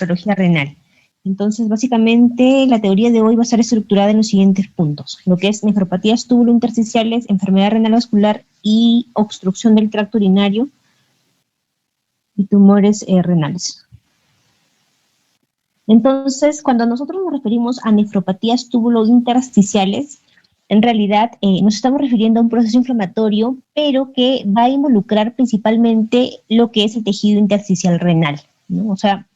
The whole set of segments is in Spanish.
patología renal. Entonces, básicamente, la teoría de hoy va a estar estructurada en los siguientes puntos, lo que es nefropatías túbulo-intersticiales, enfermedad renal vascular y obstrucción del tracto urinario y tumores renales. Entonces, cuando nosotros nos referimos a nefropatías túbulo-intersticiales, en realidad nos estamos refiriendo a un proceso inflamatorio, pero que va a involucrar principalmente lo que es el tejido intersticial renal, ¿no? O sea,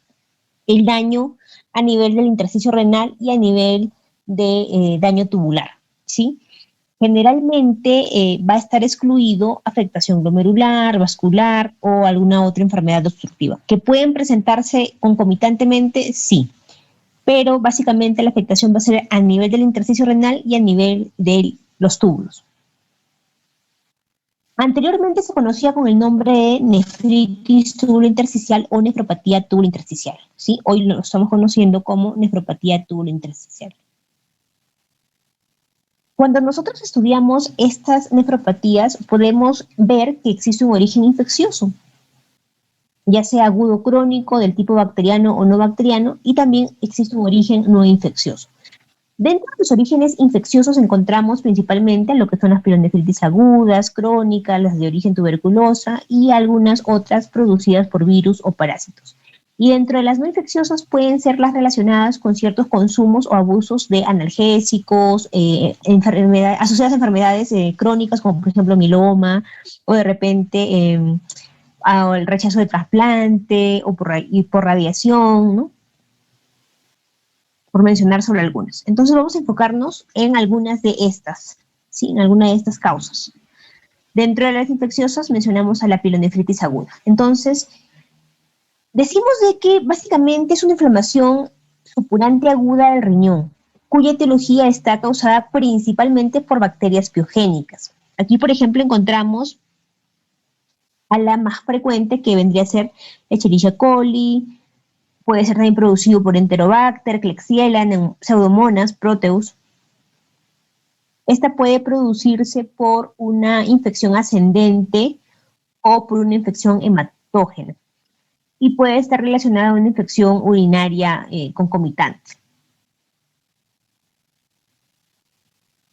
el daño a nivel del intersticio renal y a nivel de daño tubular, ¿sí? Generalmente va a estar excluido afectación glomerular, vascular o alguna otra enfermedad obstructiva. ¿Que pueden presentarse concomitantemente? Sí, pero básicamente la afectación va a ser a nivel del intersticio renal y a nivel de los túbulos. Anteriormente se conocía con el nombre de nefritis tubulointersticial o nefropatía tubulointersticial, ¿sí? Hoy lo estamos conociendo como nefropatía tubulointersticial. Cuando nosotros estudiamos estas nefropatías, podemos ver que existe un origen infeccioso, ya sea agudo crónico, del tipo bacteriano o no bacteriano, y también existe un origen no infeccioso. Dentro de los orígenes infecciosos encontramos principalmente lo que son las pielonefritis agudas, crónicas, las de origen tuberculosa y algunas otras producidas por virus o parásitos. Y dentro de las no infecciosas pueden ser las relacionadas con ciertos consumos o abusos de analgésicos, asociadas a enfermedades crónicas como por ejemplo mieloma o de repente el rechazo de trasplante o por radiación, ¿no? Por mencionar solo algunas. Entonces vamos a enfocarnos en algunas de estas, ¿sí? En alguna de estas causas. Dentro de las infecciosas mencionamos a la pielonefritis aguda. Entonces, decimos de que básicamente es una inflamación supurante aguda del riñón, cuya etiología está causada principalmente por bacterias piogénicas. Aquí, por ejemplo, encontramos a la más frecuente, que vendría a ser Escherichia coli. Puede ser también producido por Enterobacter, Klebsiella, Pseudomonas, Proteus. Esta puede producirse por una infección ascendente o por una infección hematógena. Y puede estar relacionada a una infección urinaria concomitante.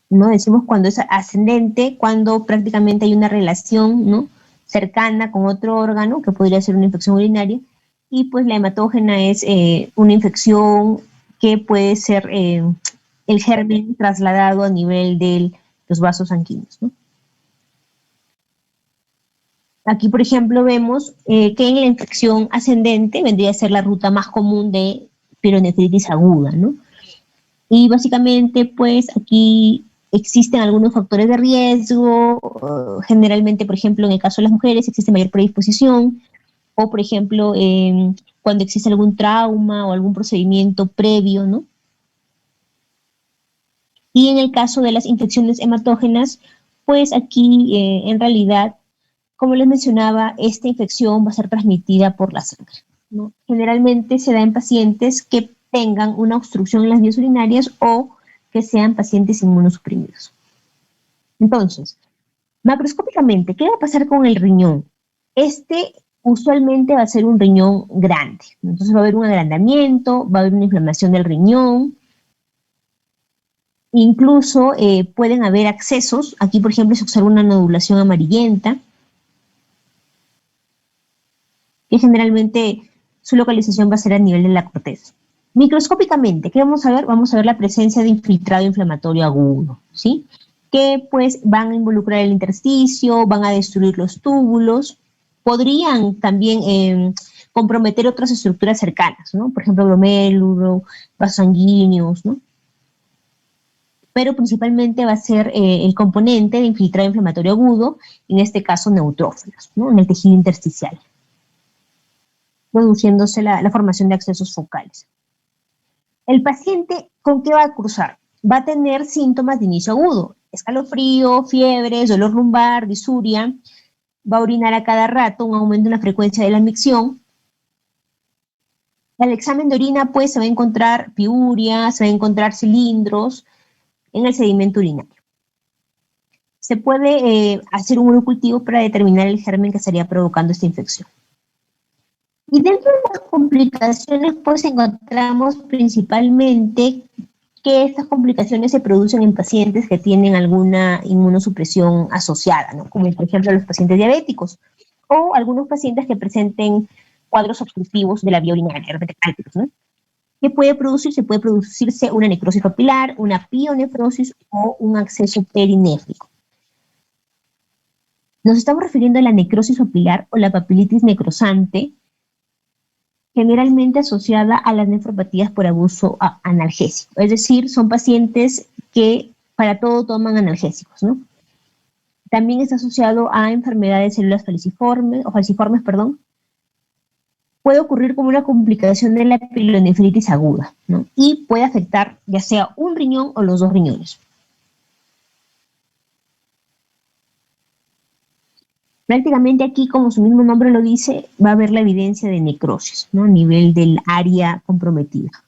¿No? Decimos cuando es ascendente, cuando prácticamente hay una relación, ¿no?, cercana con otro órgano, que podría ser una infección urinaria, y pues la hematógena es una infección que puede ser el germen trasladado a nivel de los vasos sanguíneos, ¿no? Aquí, por ejemplo, vemos que en la infección ascendente vendría a ser la ruta más común de pielonefritis aguda, ¿no? Y básicamente, pues aquí existen algunos factores de riesgo, generalmente, por ejemplo, en el caso de las mujeres existe mayor predisposición, o por ejemplo, cuando existe algún trauma o algún procedimiento previo, ¿no? Y en el caso de las infecciones hematógenas, pues aquí en realidad, como les mencionaba, esta infección va a ser transmitida por la sangre, ¿no? Generalmente se da en pacientes que tengan una obstrucción en las vías urinarias o que sean pacientes inmunosuprimidos. Entonces, macroscópicamente, ¿qué va a pasar con el riñón? Este usualmente va a ser un riñón grande. Entonces va a haber un agrandamiento, va a haber una inflamación del riñón. Incluso pueden haber accesos. Aquí, por ejemplo, se observa una nodulación amarillenta, que generalmente su localización va a ser a nivel de la corteza. Microscópicamente, ¿qué vamos a ver? Vamos a ver la presencia de infiltrado inflamatorio agudo, ¿sí? Que pues van a involucrar el intersticio, van a destruir los túbulos, podrían también comprometer otras estructuras cercanas, ¿no? Por ejemplo, glomérulo, vasos sanguíneos, ¿no? Pero principalmente va a ser el componente de infiltrado inflamatorio agudo, en este caso neutrófilos, ¿no?, en el tejido intersticial, produciéndose la formación de abscesos focales. El paciente, ¿con qué va a cursar? Va a tener síntomas de inicio agudo, escalofrío, fiebres, dolor lumbar, disuria, va a orinar a cada rato, un aumento en la frecuencia de la micción. Al examen de orina, pues, se va a encontrar piuria, se va a encontrar cilindros en el sedimento urinario. Se puede hacer un urocultivo para determinar el germen que estaría provocando esta infección. Y dentro de las complicaciones, pues encontramos principalmente que estas complicaciones se producen en pacientes que tienen alguna inmunosupresión asociada, ¿no? Como por ejemplo los pacientes diabéticos o algunos pacientes que presenten cuadros obstructivos de la vía urinaria, de repente cálculos, ¿no? ¿Qué puede producirse? Puede producirse una necrosis papilar, una pielonefrosis o un acceso perinéfrico. Nos estamos refiriendo a la necrosis papilar o la papilitis necrosante, generalmente asociada a las nefropatías por abuso analgésico. Es decir, son pacientes que para todo toman analgésicos, ¿no? También está asociado a enfermedades de células falciformes, perdón. Puede ocurrir como una complicación de la pielonefritis aguda, ¿no? Y puede afectar ya sea un riñón o los dos riñones. Prácticamente aquí, como su mismo nombre lo dice, va a haber la evidencia de necrosis, ¿no? A nivel del área comprometida.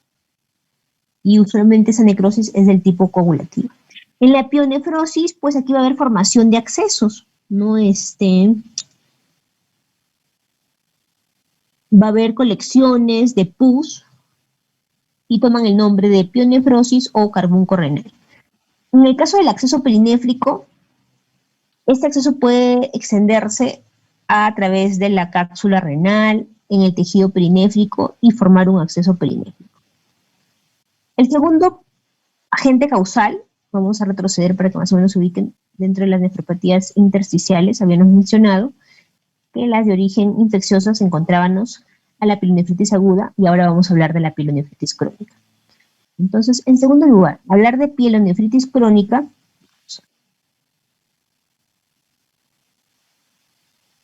Y usualmente esa necrosis es del tipo coagulativa. En la pionefrosis, pues aquí va a haber formación de accesos, ¿no? Va a haber colecciones de pus y toman el nombre de pionefrosis o carbunco renal. En el caso del acceso perinéfrico, este acceso puede extenderse a través de la cápsula renal, en el tejido perinéfrico y formar un acceso perinéfrico. El segundo agente causal, vamos a retroceder para que más o menos se ubiquen dentro de las nefropatías intersticiales, habíamos mencionado que las de origen infeccioso se encontraban a la pielonefritis aguda y ahora vamos a hablar de la pielonefritis crónica. Entonces, en segundo lugar, hablar de pielonefritis crónica,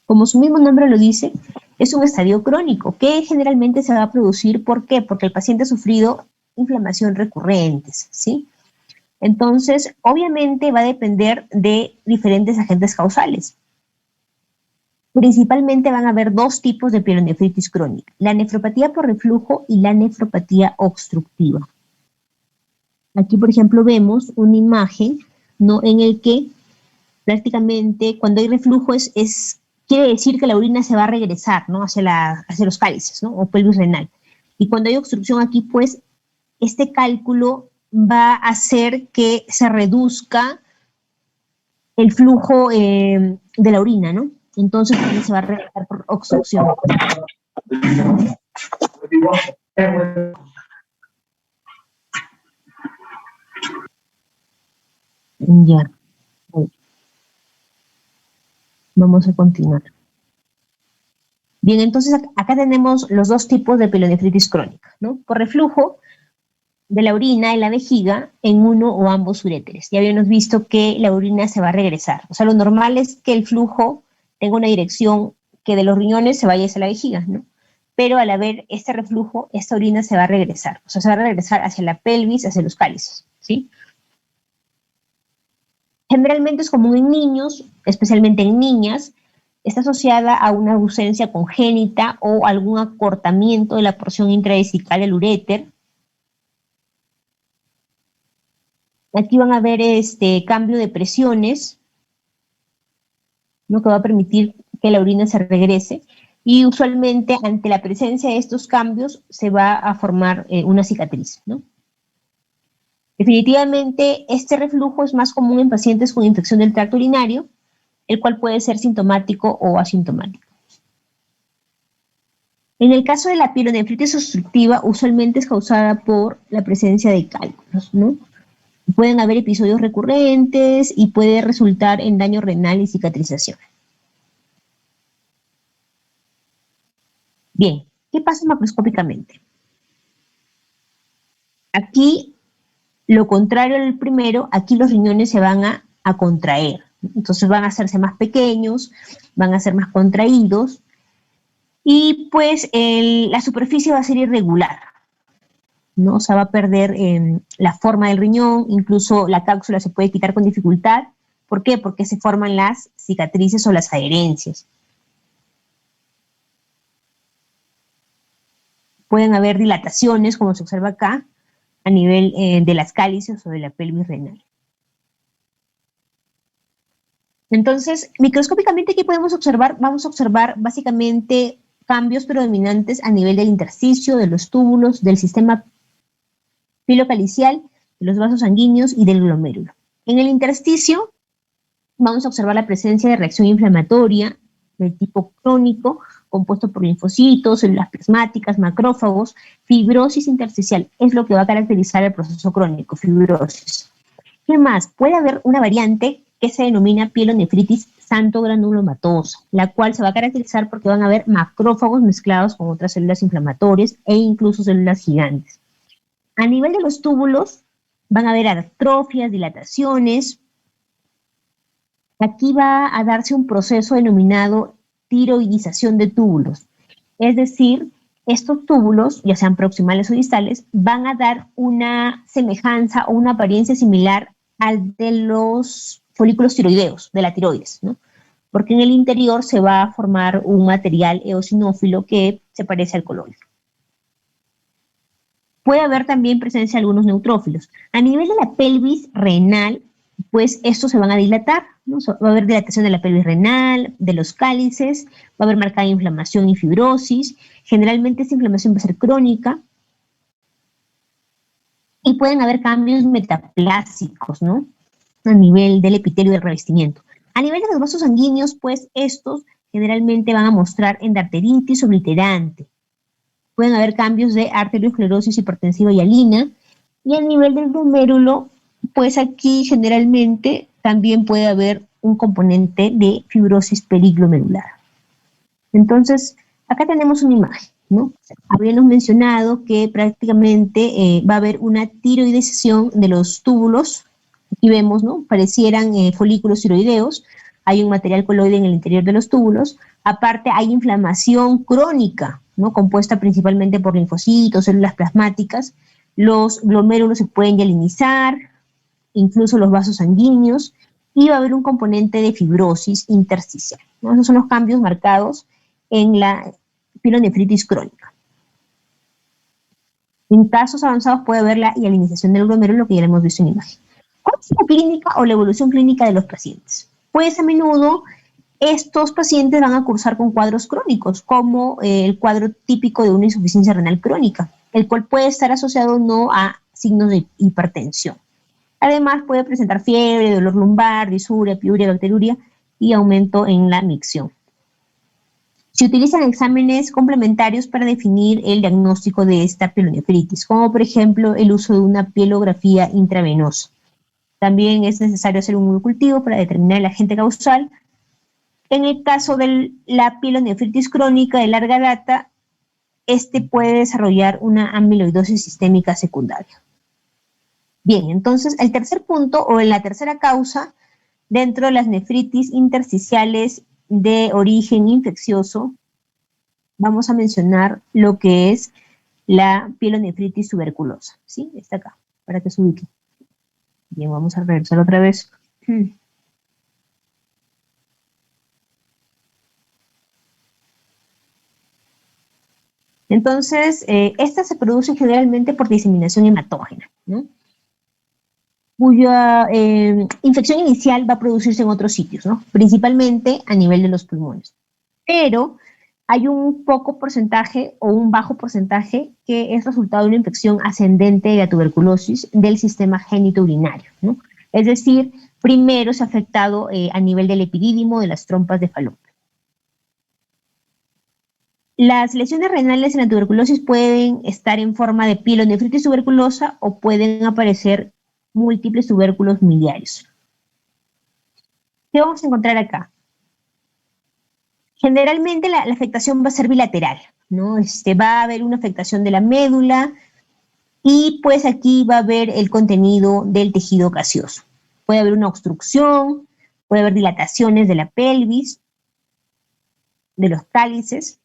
como su mismo nombre lo dice, es un estadio crónico que generalmente se va a producir, ¿por qué? Porque el paciente ha sufrido inflamación recurrentes, ¿sí? Entonces, obviamente va a depender de diferentes agentes causales. Principalmente van a haber dos tipos de pielonefritis crónica, la nefropatía por reflujo y la nefropatía obstructiva. Aquí, por ejemplo, vemos una imagen, ¿no? En el que prácticamente cuando hay reflujo quiere decir que la orina se va a regresar, ¿no? Hacia los cálices, ¿no? O pelvis renal. Y cuando hay obstrucción aquí, pues, este cálculo va a hacer que se reduzca el flujo de la orina, ¿no? Entonces también se va a regresar por obstrucción. Ya. Vamos a continuar. Bien, entonces acá tenemos los dos tipos de pielonefritis crónica, ¿no? Por reflujo de la orina en la vejiga en uno o ambos uréteres. Ya habíamos visto que la orina se va a regresar. O sea, lo normal es que el flujo tenga una dirección que de los riñones se vaya hacia la vejiga, ¿no? Pero al haber este reflujo, esta orina se va a regresar. O sea, se va a regresar hacia la pelvis, hacia los cálices, ¿sí? Generalmente es común en niños, especialmente en niñas. Está asociada a una ausencia congénita o algún acortamiento de la porción intravesical del uréter. Aquí van a ver cambio de presiones, ¿no? Que va a permitir que la orina se regrese. Y usualmente ante la presencia de estos cambios se va a formar una cicatriz, ¿no? Definitivamente este reflujo es más común en pacientes con infección del tracto urinario, el cual puede ser sintomático o asintomático. En el caso de la pielonefritis obstructiva, usualmente es causada por la presencia de cálculos, ¿no? Pueden haber episodios recurrentes y puede resultar en daño renal y cicatrización. Bien, ¿qué pasa macroscópicamente? Aquí, lo contrario al primero, aquí los riñones se van a contraer. Entonces van a hacerse más pequeños, van a ser más contraídos, y pues la superficie va a ser irregular, ¿no? O sea, va a perder la forma del riñón, incluso la cápsula se puede quitar con dificultad. ¿Por qué? Porque se forman las cicatrices o las adherencias. Pueden haber dilataciones, como se observa acá, a nivel de las cálices o de la pelvis renal. Entonces, microscópicamente, ¿qué podemos observar? Vamos a observar básicamente cambios predominantes a nivel del intersticio, de los túbulos, del sistema pilocalicial, de los vasos sanguíneos y del glomérulo. En el intersticio vamos a observar la presencia de reacción inflamatoria de tipo crónico, compuesto por linfocitos, células plasmáticas, macrófagos, fibrosis intersticial, es lo que va a caracterizar el proceso crónico, fibrosis. ¿Qué más? Puede haber una variante que se denomina pielonefritis santo-granulomatosa, la cual se va a caracterizar porque van a haber macrófagos mezclados con otras células inflamatorias e incluso células gigantes. A nivel de los túbulos, van a haber atrofias, dilataciones. Aquí va a darse un proceso denominado tiroidización de túbulos. Es decir, estos túbulos, ya sean proximales o distales, van a dar una semejanza o una apariencia similar al de los folículos tiroideos, de la tiroides, ¿no? Porque en el interior se va a formar un material eosinófilo que se parece al coloide. Puede haber también presencia de algunos neutrófilos. A nivel de la pelvis renal, pues estos se van a dilatar, ¿no? Va a haber dilatación de la pelvis renal, de los cálices, va a haber marcada inflamación y fibrosis. Generalmente esta inflamación va a ser crónica. Y pueden haber cambios metaplásicos, ¿no? A nivel del epitelio del revestimiento. A nivel de los vasos sanguíneos, pues estos generalmente van a mostrar endarteritis obliterante. Pueden haber cambios de arteriosclerosis hipertensiva hialina. Y a nivel del glomérulo, pues aquí generalmente también puede haber un componente de fibrosis periglomerular. Entonces, acá tenemos una imagen, ¿no? Habíamos mencionado que prácticamente va a haber una tiroidización de los túbulos. Aquí vemos, ¿no? Parecieran folículos tiroideos. Hay un material coloide en el interior de los túbulos. Aparte, hay inflamación crónica, ¿no? Compuesta principalmente por linfocitos, células plasmáticas. Los glomérulos se pueden hialinizar, incluso los vasos sanguíneos, y va a haber un componente de fibrosis intersticial, ¿no? Esos son los cambios marcados en la pielonefritis crónica. En casos avanzados puede haber la hialinización del glomérulo, que ya lo hemos visto en imagen. ¿Cuál es la clínica o la evolución clínica de los pacientes? Pues a menudo estos pacientes van a cursar con cuadros crónicos, como el cuadro típico de una insuficiencia renal crónica, el cual puede estar asociado no a signos de hipertensión. Además puede presentar fiebre, dolor lumbar, disuria, piuria, bacteriuria y aumento en la micción. Se utilizan exámenes complementarios para definir el diagnóstico de esta pielonefritis, como por ejemplo el uso de una pielografía intravenosa. También es necesario hacer un cultivo para determinar el agente causal. En el caso de la pielonefritis crónica de larga data, este puede desarrollar una amiloidosis sistémica secundaria. Bien, entonces el tercer punto o la tercera causa dentro de las nefritis intersticiales de origen infeccioso, vamos a mencionar lo que es la pielonefritis tuberculosa, ¿sí? Está acá, para que se ubique. Bien, vamos a regresar otra vez. Entonces, estas se producen generalmente por diseminación hematógena, ¿no? Cuya infección inicial va a producirse en otros sitios, ¿no? Principalmente a nivel de los pulmones. Pero hay un poco porcentaje o un bajo porcentaje que es resultado de una infección ascendente de la tuberculosis del sistema genitourinario, ¿no? Es decir, primero se ha afectado a nivel del epidídimo de las trompas de Falopio. Las lesiones renales en la tuberculosis pueden estar en forma de pielonefritis tuberculosa o pueden aparecer múltiples tubérculos miliares. ¿Qué vamos a encontrar acá? Generalmente la afectación va a ser bilateral, ¿no? Va a haber una afectación de la médula y pues aquí va a haber el contenido del tejido gaseoso. Puede haber una obstrucción, puede haber dilataciones de la pelvis, de los cálices,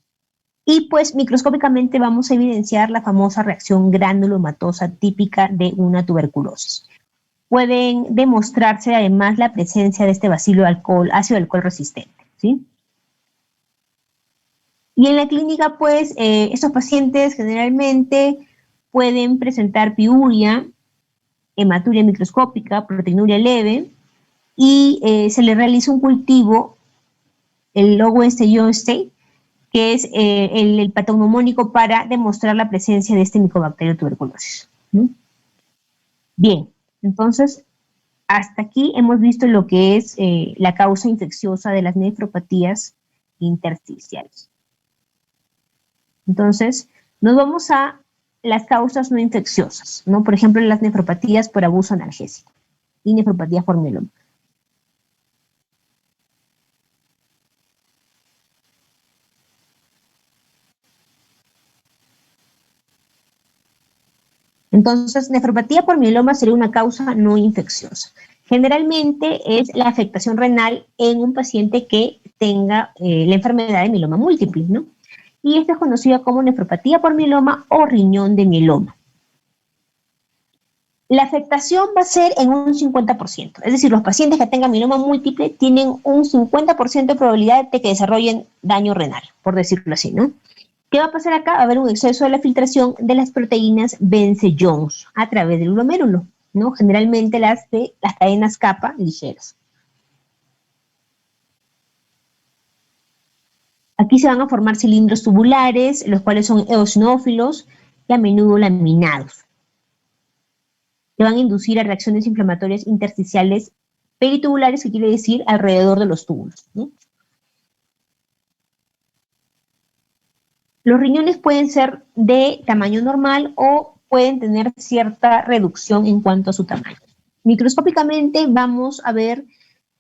y pues microscópicamente vamos a evidenciar la famosa reacción granulomatosa típica de una tuberculosis. Pueden demostrarse además la presencia de este bacilo de ácido alcohol resistente, ¿sí? Y en la clínica, pues, estos pacientes generalmente pueden presentar piuria, hematuria microscópica, proteinuria leve, y se le realiza un cultivo, el Lowenstein-Johnstein, que es el patognomónico para demostrar la presencia de este micobacterio tuberculosis, ¿no? Bien, entonces, hasta aquí hemos visto lo que es la causa infecciosa de las nefropatías intersticiales. Entonces, nos vamos a las causas no infecciosas, ¿no? Por ejemplo, las nefropatías por abuso analgésico y nefropatías por mieloma. Entonces, nefropatía por mieloma sería una causa no infecciosa. Generalmente es la afectación renal en un paciente que tenga la enfermedad de mieloma múltiple, ¿no? Y esta es conocida como nefropatía por mieloma o riñón de mieloma. La afectación va a ser en un 50%, es decir, los pacientes que tengan mieloma múltiple tienen un 50% de probabilidad de que desarrollen daño renal, por decirlo así, ¿no? ¿Qué va a pasar acá? Va a haber un exceso de la filtración de las proteínas Bence-Jones a través del glomérulo, ¿no? Generalmente las de las cadenas kappa ligeras. Aquí se van a formar cilindros tubulares, los cuales son eosinófilos y a menudo laminados, que van a inducir a reacciones inflamatorias intersticiales peritubulares, que quiere decir alrededor de los túbulos, ¿no? Los riñones pueden ser de tamaño normal o pueden tener cierta reducción en cuanto a su tamaño. Microscópicamente vamos a ver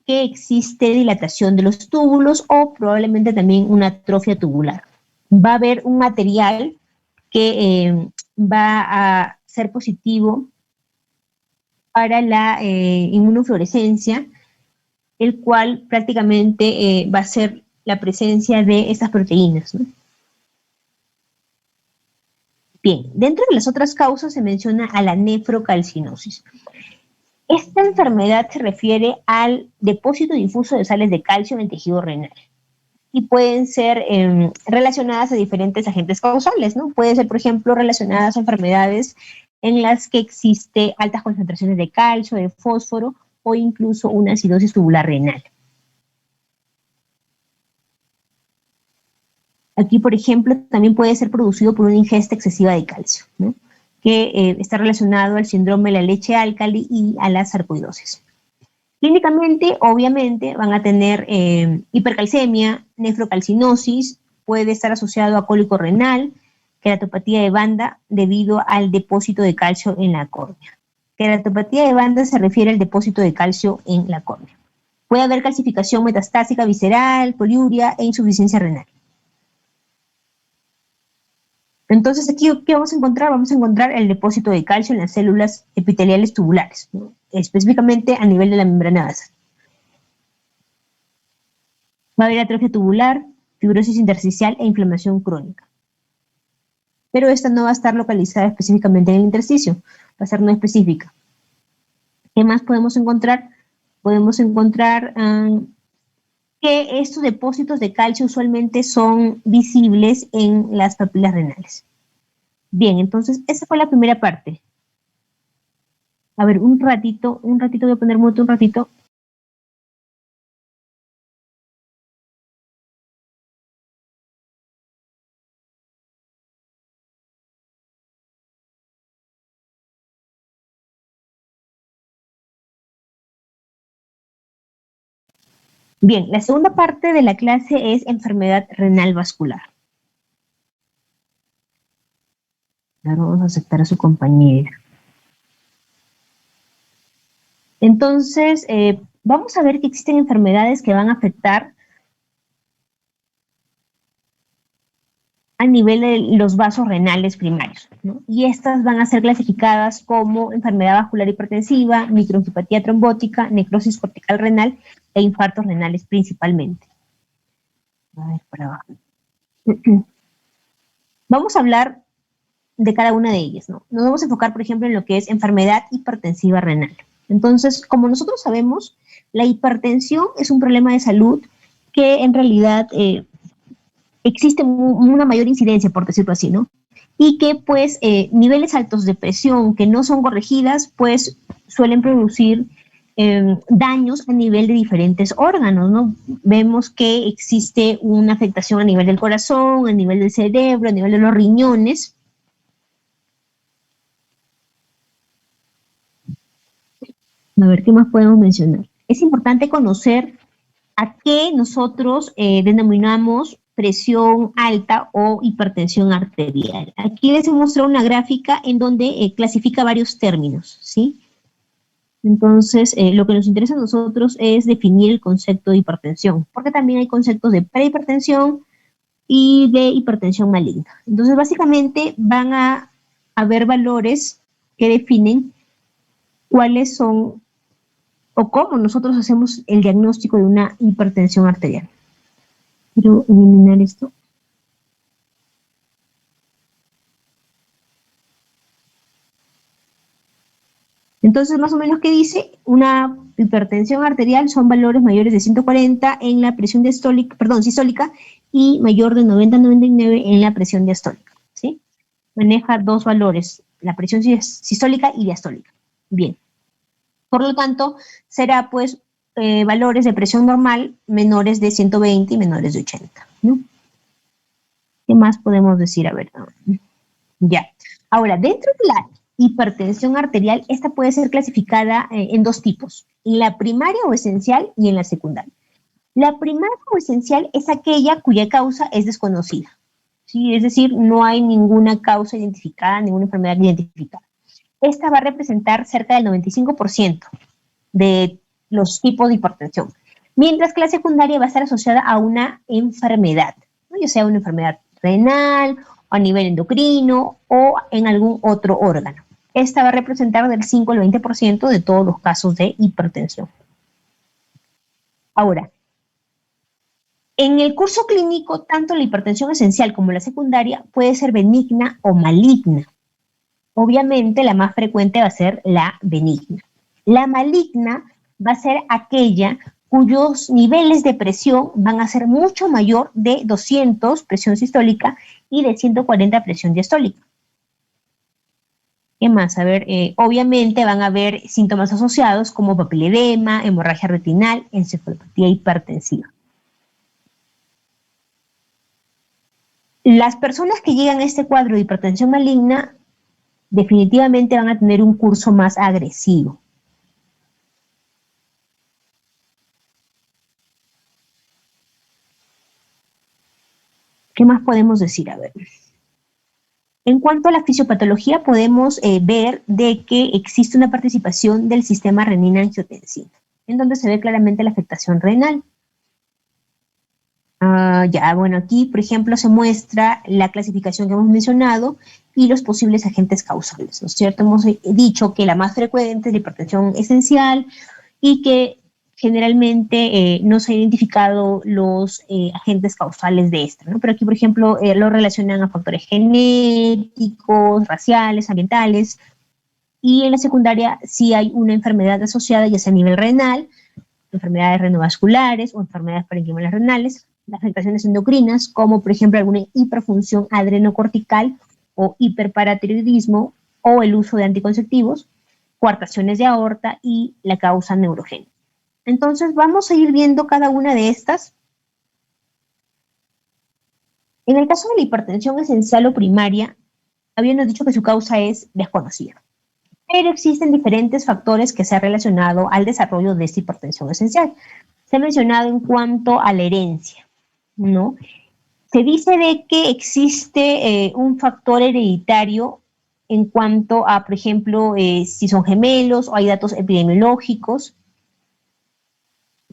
que existe dilatación de los túbulos o probablemente también una atrofia tubular. Va a haber un material que va a ser positivo para la inmunofluorescencia, el cual prácticamente va a ser la presencia de estas proteínas, ¿no? Bien, dentro de las otras causas se menciona a la nefrocalcinosis. Esta enfermedad se refiere al depósito difuso de sales de calcio en el tejido renal y pueden ser relacionadas a diferentes agentes causales, ¿no? Pueden ser, por ejemplo, relacionadas a enfermedades en las que existe altas concentraciones de calcio, de fósforo o incluso una acidosis tubular renal. Aquí, por ejemplo, también puede ser producido por una ingesta excesiva de calcio, ¿no? Que está relacionado al síndrome de la leche álcali y a la sarcoidosis. Clínicamente, obviamente, van a tener hipercalcemia, nefrocalcinosis, puede estar asociado a cólico renal, queratopatía de banda debido al depósito de calcio en la córnea. Queratopatía de banda se refiere al depósito de calcio en la córnea. Puede haber calcificación metastásica visceral, poliuria e insuficiencia renal. Entonces, aquí, ¿qué vamos a encontrar? Vamos a encontrar el depósito de calcio en las células epiteliales tubulares, ¿no? Específicamente a nivel de la membrana basal. Va a haber atrofia tubular, fibrosis intersticial e inflamación crónica. Pero esta no va a estar localizada específicamente en el intersticio, va a ser no específica. ¿Qué más podemos encontrar? Podemos encontrar que estos depósitos de calcio usualmente son visibles en las papilas renales. Bien, entonces esa fue la primera parte. A ver, un ratito voy a poner mucho un ratito. Bien, la segunda parte de la clase es enfermedad renal vascular. Ahora vamos a aceptar a su compañera. Entonces, vamos a ver que existen enfermedades que van a afectar a nivel de los vasos renales primarios, ¿no? Y estas van a ser clasificadas como enfermedad vascular hipertensiva, microangiopatía trombótica, necrosis cortical renal e infartos renales principalmente. A ver, para abajo. Vamos a hablar de cada una de ellas, ¿no? Nos vamos a enfocar, por ejemplo, en lo que es enfermedad hipertensiva renal. Entonces, como nosotros sabemos, la hipertensión es un problema de salud que en realidad existe una mayor incidencia, por decirlo así, ¿no? Y que, pues, niveles altos de presión que no son corregidas, pues, suelen producir daños a nivel de diferentes órganos, ¿no? Vemos que existe una afectación a nivel del corazón, a nivel del cerebro, a nivel de los riñones. A ver, ¿qué más podemos mencionar? Es importante conocer a qué nosotros denominamos presión alta o hipertensión arterial. Aquí les he mostrado una gráfica en donde clasifica varios términos, ¿sí? Entonces, lo que nos interesa a nosotros es definir el concepto de hipertensión, porque también hay conceptos de prehipertensión y de hipertensión maligna. Entonces, básicamente van a haber valores que definen cuáles son o cómo nosotros hacemos el diagnóstico de una hipertensión arterial. Quiero eliminar esto. Entonces, más o menos, ¿qué dice? Una hipertensión arterial son valores mayores de 140 en la presión sistólica y mayor de 90 a 99 en la presión diastólica, ¿sí? Maneja dos valores, la presión sistólica y diastólica. Bien. Por lo tanto, será pues valores de presión normal menores de 120 y menores de 80, ¿no? ¿Qué más podemos decir? A ver, ya. Ahora, dentro de la hipertensión arterial, esta puede ser clasificada en dos tipos, en la primaria o esencial y en la secundaria. La primaria o esencial es aquella cuya causa es desconocida, ¿sí? Es decir, no hay ninguna causa identificada, ninguna enfermedad identificada. Esta va a representar cerca del 95% de los tipos de hipertensión, mientras que la secundaria va a estar asociada a una enfermedad, ¿no? Ya sea una enfermedad renal, o a nivel endocrino o en algún otro órgano. Esta va a representar del 5 al 20% de todos los casos de hipertensión. Ahora, en el curso clínico, tanto la hipertensión esencial como la secundaria puede ser benigna o maligna. Obviamente, la más frecuente va a ser la benigna. La maligna va a ser aquella cuyos niveles de presión van a ser mucho mayor de 200 presión sistólica y de 140 presión diastólica. ¿Qué más? A ver, obviamente van a haber síntomas asociados como papiledema, hemorragia retinal, encefalopatía hipertensiva. Las personas que llegan a este cuadro de hipertensión maligna definitivamente van a tener un curso más agresivo. ¿Qué más podemos decir? A ver. En cuanto a la fisiopatología, podemos ver de que existe una participación del sistema renina-angiotensina, en donde se ve claramente la afectación renal. Bueno, aquí, por ejemplo, se muestra la clasificación que hemos mencionado y los posibles agentes causales, ¿no es cierto? Hemos dicho que la más frecuente es la hipertensión esencial y que generalmente no se han identificado los agentes causales de esta, ¿no? Pero aquí, por ejemplo, lo relacionan a factores genéticos, raciales, ambientales, y en la secundaria sí hay una enfermedad asociada, ya sea a nivel renal, enfermedades renovasculares o enfermedades parenquimales renales, las afectaciones endocrinas, como por ejemplo alguna hiperfunción adrenocortical o hiperparatiroidismo o el uso de anticonceptivos, coartaciones de aorta y la causa neurogénica. Entonces vamos a ir viendo cada una de estas. En el caso de la hipertensión esencial o primaria, habíamos dicho que su causa es desconocida, pero existen diferentes factores que se han relacionado al desarrollo de esta hipertensión esencial. Se ha mencionado en cuanto a la herencia, ¿no? Se dice de que existe un factor hereditario en cuanto a, por ejemplo, si son gemelos o hay datos epidemiológicos.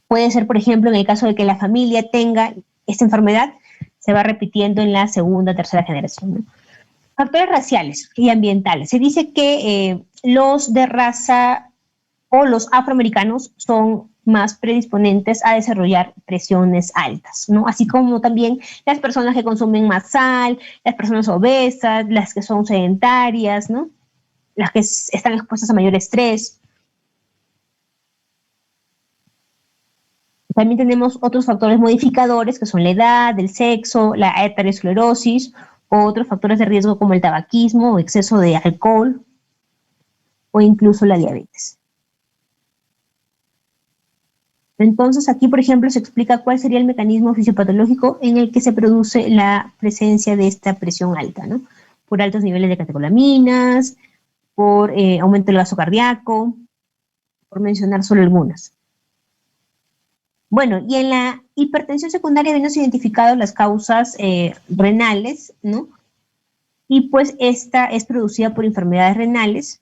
Puede ser, por ejemplo, en el caso de que la familia tenga esta enfermedad, se va repitiendo en la segunda, tercera generación, ¿no? Factores raciales y ambientales. Se dice que los de raza o los afroamericanos son más predisponentes a desarrollar presiones altas, ¿no? Así como también las personas que consumen más sal, las personas obesas, las que son sedentarias, ¿no? Las que están expuestas a mayor estrés. También tenemos otros factores modificadores que son la edad, el sexo, la aterosclerosis, o otros factores de riesgo como el tabaquismo o exceso de alcohol, o incluso la diabetes. Entonces, aquí, por ejemplo, se explica cuál sería el mecanismo fisiopatológico en el que se produce la presencia de esta presión alta, ¿no? Por altos niveles de catecolaminas, por aumento del gasto cardíaco, por mencionar solo algunas. Bueno, y en la hipertensión secundaria habíamos identificado las causas renales, ¿no? Y pues esta es producida por enfermedades renales,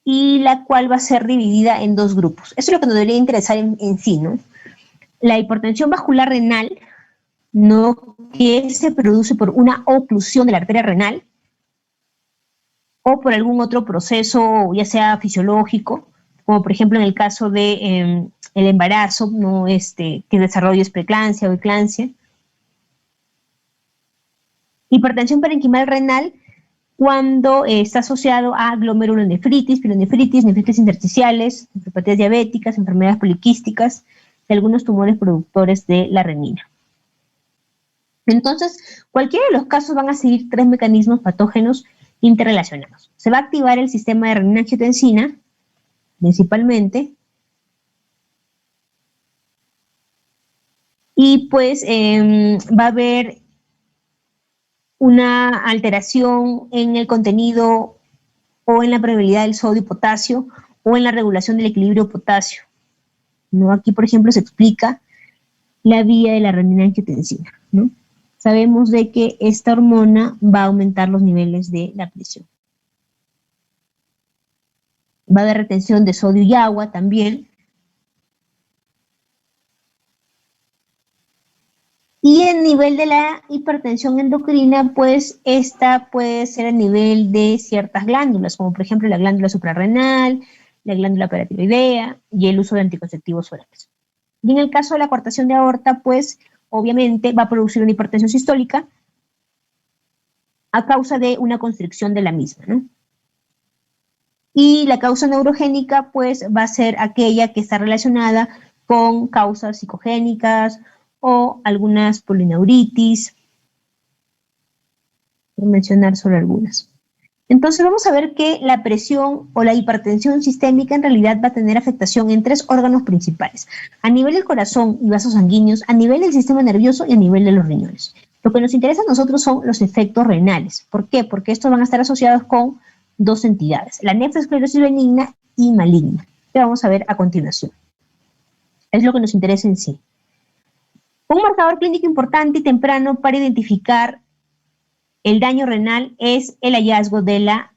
y la cual va a ser dividida en dos grupos. Eso es lo que nos debería interesar en sí, ¿no? La hipertensión vascular renal, ¿no? Que se produce por una oclusión de la arteria renal o por algún otro proceso, ya sea fisiológico, como por ejemplo en el caso de el embarazo, ¿no? Que desarrollo preeclampsia o eclampsia. Hipertensión parenquimal renal, cuando está asociado a glomerulonefritis, pilonefritis, nefritis intersticiales, nefropatías diabéticas, enfermedades poliquísticas y algunos tumores productores de la renina. Entonces, cualquiera de los casos van a seguir tres mecanismos patógenos interrelacionados. Se va a activar el sistema de renina-angiotensina, principalmente, y pues va a haber una alteración en el contenido o en la permeabilidad del sodio y potasio o en la regulación del equilibrio potasio, ¿no? Aquí, por ejemplo, se explica la vía de la renina-angiotensina, ¿no? Sabemos de que esta hormona va a aumentar los niveles de la presión. Va a haber retención de sodio y agua también. Y el nivel de la hipertensión endocrina, pues esta puede ser a nivel de ciertas glándulas, como por ejemplo la glándula suprarrenal, la glándula paratiroidea y el uso de anticonceptivos orales. Y en el caso de la coartación de aorta, pues obviamente va a producir una hipertensión sistólica a causa de una constricción de la misma, ¿no? Y la causa neurogénica, pues va a ser aquella que está relacionada con causas psicogénicas o algunas polineuritis, por mencionar solo algunas. Entonces vamos a ver que la presión o la hipertensión sistémica en realidad va a tener afectación en tres órganos principales: a nivel del corazón y vasos sanguíneos, a nivel del sistema nervioso y a nivel de los riñones. Lo que nos interesa a nosotros son los efectos renales. ¿Por qué? Porque estos van a estar asociados con dos entidades: la nefroesclerosis benigna y maligna, que vamos a ver a continuación. Es lo que nos interesa en sí. Un marcador clínico importante y temprano para identificar el daño renal es el hallazgo de la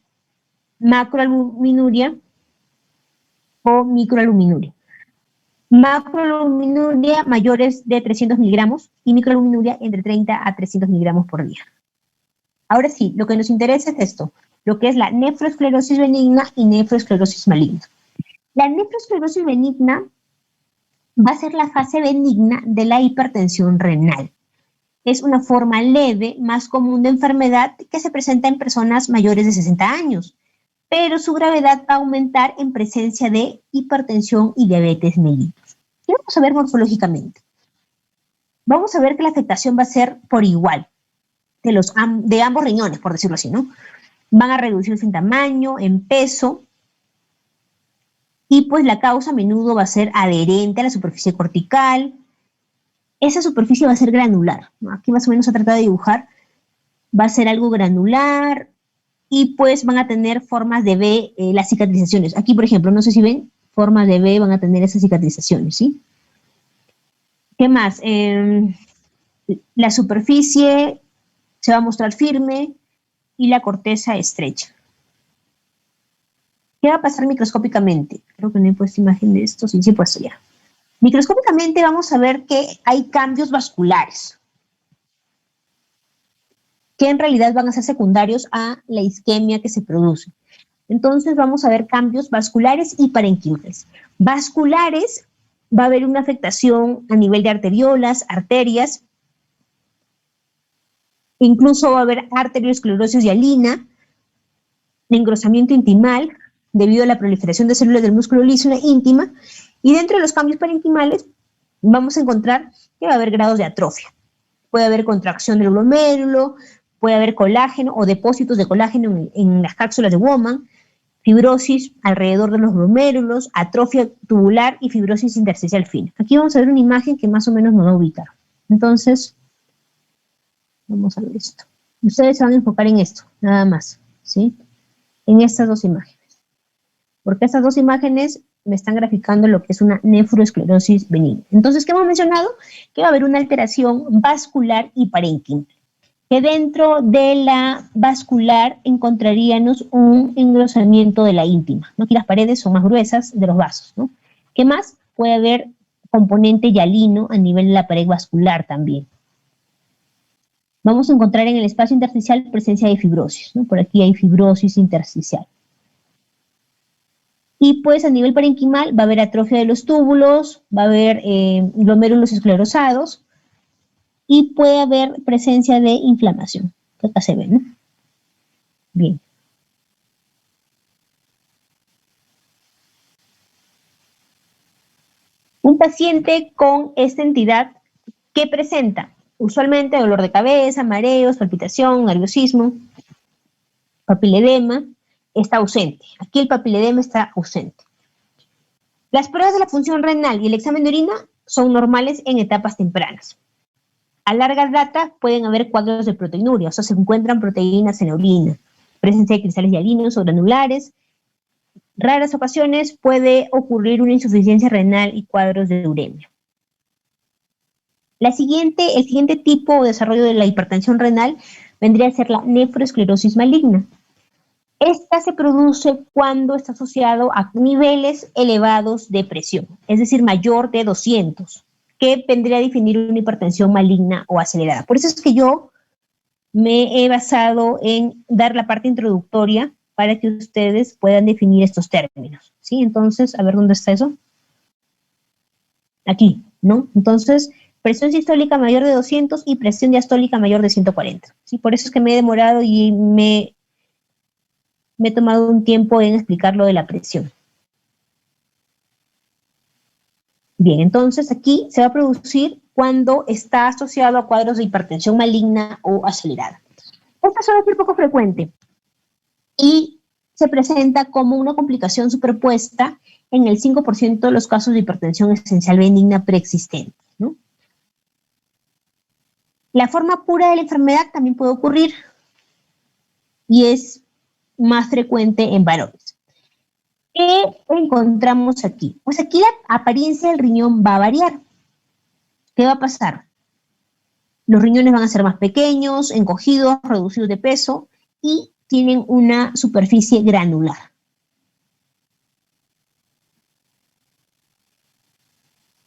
macroalbuminuria o microalbuminuria. Macroalbuminuria mayores de 300 miligramos y microalbuminuria entre 30 a 300 miligramos por día. Ahora sí, lo que nos interesa es esto, lo que es la nefroesclerosis benigna y nefroesclerosis maligna. La nefroesclerosis benigna va a ser la fase benigna de la hipertensión renal. Es una forma leve, más común de enfermedad que se presenta en personas mayores de 60 años, pero su gravedad va a aumentar en presencia de hipertensión y diabetes mellitus. ¿Qué vamos a ver morfológicamente? Vamos a ver que la afectación va a ser por igual, de ambos riñones, por decirlo así, ¿no? Van a reducirse en tamaño, en peso, y pues la causa a menudo va a ser adherente a la superficie cortical. Esa superficie va a ser granular, ¿no? Aquí más o menos se trata de dibujar, va a ser algo granular y pues van a tener formas de V las cicatrizaciones. Aquí, por ejemplo, no sé si ven, formas de V van a tener esas cicatrizaciones, ¿sí? ¿Qué más? La superficie se va a mostrar firme y la corteza estrecha. ¿Qué va a pasar microscópicamente? Creo que no he puesto imagen de esto, sí he puesto ya. Microscópicamente vamos a ver que hay cambios vasculares, que en realidad van a ser secundarios a la isquemia que se produce. Entonces vamos a ver cambios vasculares y parenquimales. Vasculares, va a haber una afectación a nivel de arteriolas, arterias, incluso va a haber arteriosclerosis hialina, engrosamiento intimal, debido a la proliferación de células del músculo liso íntima, y dentro de los cambios parenquimales vamos a encontrar que va a haber grados de atrofia. Puede haber contracción del glomérulo, puede haber colágeno o depósitos de colágeno en las cápsulas de Bowman, fibrosis alrededor de los glomérulos, atrofia tubular y fibrosis intersticial fina. Aquí vamos a ver una imagen que más o menos nos va a ubicar. Entonces, vamos a ver esto. Ustedes se van a enfocar en esto, nada más, ¿sí? En estas dos imágenes. Porque estas dos imágenes me están graficando lo que es una nefroesclerosis benigna. Entonces, ¿qué hemos mencionado? Que va a haber una alteración vascular y parénquima. Que dentro de la vascular encontraríamos un engrosamiento de la íntima, ¿no? Aquí las paredes son más gruesas de los vasos, ¿no? ¿Qué más? Puede haber componente hialino a nivel de la pared vascular también. Vamos a encontrar en el espacio intersticial presencia de fibrosis, ¿no? Por aquí hay fibrosis intersticial. Y pues a nivel parenquimal va a haber atrofia de los túbulos, va a haber glomérulos esclerosados y puede haber presencia de inflamación. Acá se ve, ¿no? Bien. Un paciente con esta entidad, ¿qué presenta? Usualmente dolor de cabeza, mareos, palpitación, nerviosismo, papiledema, está ausente. Aquí el papiledema está ausente. Las pruebas de la función renal y el examen de orina son normales en etapas tempranas. A larga data pueden haber cuadros de proteinuria, o sea, se encuentran proteínas en la orina, presencia de cristales hialinos o granulares. Raras ocasiones puede ocurrir una insuficiencia renal y cuadros de uremia. El siguiente tipo o desarrollo de la hipertensión renal vendría a ser la nefroesclerosis maligna. Esta se produce cuando está asociado a niveles elevados de presión, es decir, mayor de 200, que vendría a definir una hipertensión maligna o acelerada. Por eso es que yo me he basado en dar la parte introductoria para que ustedes puedan definir estos términos, ¿sí? Entonces, a ver dónde está eso. Aquí, ¿no? Entonces, presión sistólica mayor de 200 y presión diastólica mayor de 140, ¿sí? Por eso es que me he demorado y me he tomado un tiempo en explicar lo de la presión. Bien, entonces aquí se va a producir cuando está asociado a cuadros de hipertensión maligna o acelerada. Esta suele ser poco frecuente y se presenta como una complicación superpuesta en el 5% de los casos de hipertensión esencial benigna preexistente, ¿no? La forma pura de la enfermedad también puede ocurrir y es más frecuente en varones. ¿Qué encontramos aquí? Pues aquí la apariencia del riñón va a variar. ¿Qué va a pasar? Los riñones van a ser más pequeños, encogidos, reducidos de peso y tienen una superficie granular.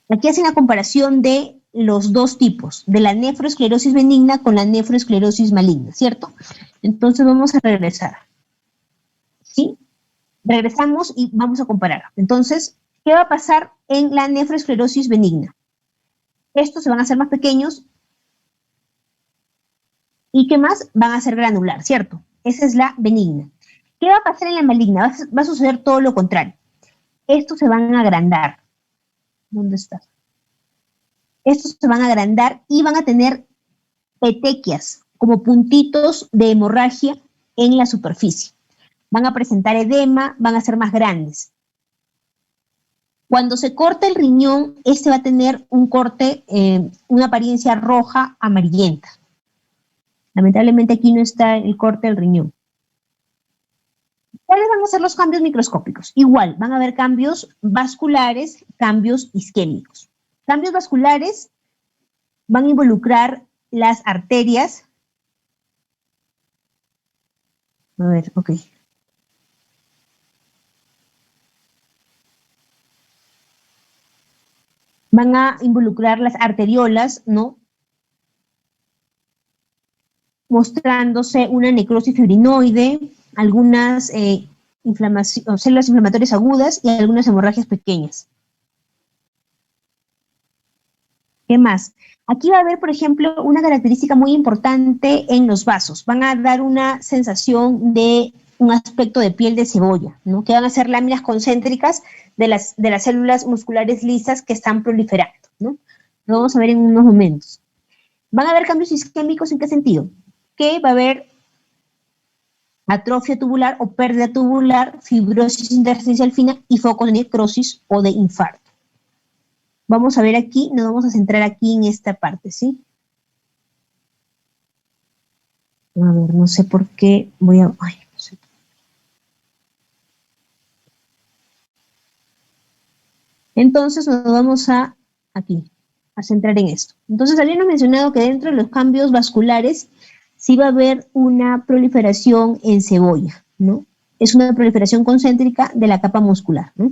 Aquí hacen la comparación de los dos tipos, de la nefroesclerosis benigna con la nefroesclerosis maligna, ¿cierto? Entonces vamos a regresar. ¿Sí? Regresamos y vamos a comparar. Entonces, ¿qué va a pasar en la nefroesclerosis benigna? Estos se van a hacer más pequeños y ¿qué más? Van a ser granular, ¿cierto? Esa es la benigna. ¿Qué va a pasar en la maligna? Va a suceder todo lo contrario. Estos se van a agrandar. ¿Dónde está? Estos se van a agrandar y van a tener petequias, como puntitos de hemorragia en la superficie. Van a presentar edema, van a ser más grandes. Cuando se corta el riñón, este va a tener un corte, una apariencia roja amarillenta. Lamentablemente aquí no está el corte del riñón. ¿Cuáles van a ser los cambios microscópicos? Igual, van a haber cambios vasculares, cambios isquémicos. Cambios vasculares van a involucrar las arterias. A ver, ok. Van a involucrar las arteriolas, ¿no? Mostrándose una necrosis fibrinoide, algunas células inflamatorias agudas y algunas hemorragias pequeñas. ¿Qué más? Aquí va a haber, por ejemplo, una característica muy importante en los vasos. Van a dar una sensación de un aspecto de piel de cebolla, ¿no? Que van a ser láminas concéntricas de las células musculares lisas que están proliferando, ¿no? Lo vamos a ver en unos momentos. ¿Van a haber cambios isquémicos en qué sentido? Que va a haber atrofia tubular o pérdida tubular, fibrosis intersticial fina y focos de necrosis o de infarto. Vamos a ver aquí, nos vamos a centrar aquí en esta parte, ¿sí? A ver, no sé por qué voy a... Ay, no sé. Entonces nos vamos a aquí, a centrar en esto. Entonces habíamos mencionado que dentro de los cambios vasculares sí va a haber una proliferación en cebolla, ¿no? Es una proliferación concéntrica de la capa muscular, ¿no?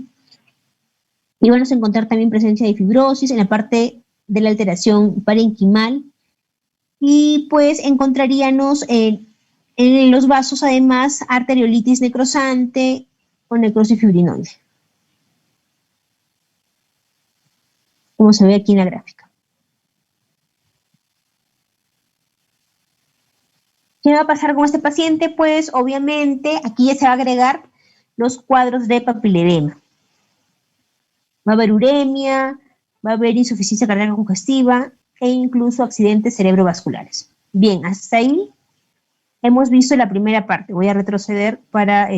Y vamos a encontrar también presencia de fibrosis en la parte de la alteración parenquimal. Y pues encontraríamos en los vasos además arteriolitis necrosante o necrosis fibrinoide, como se ve aquí en la gráfica. ¿Qué va a pasar con este paciente? Pues obviamente aquí ya se va a agregar los cuadros de papiledema. Va a haber uremia, va a haber insuficiencia cardíaca congestiva e incluso accidentes cerebrovasculares. Bien, hasta ahí hemos visto la primera parte. Voy a retroceder para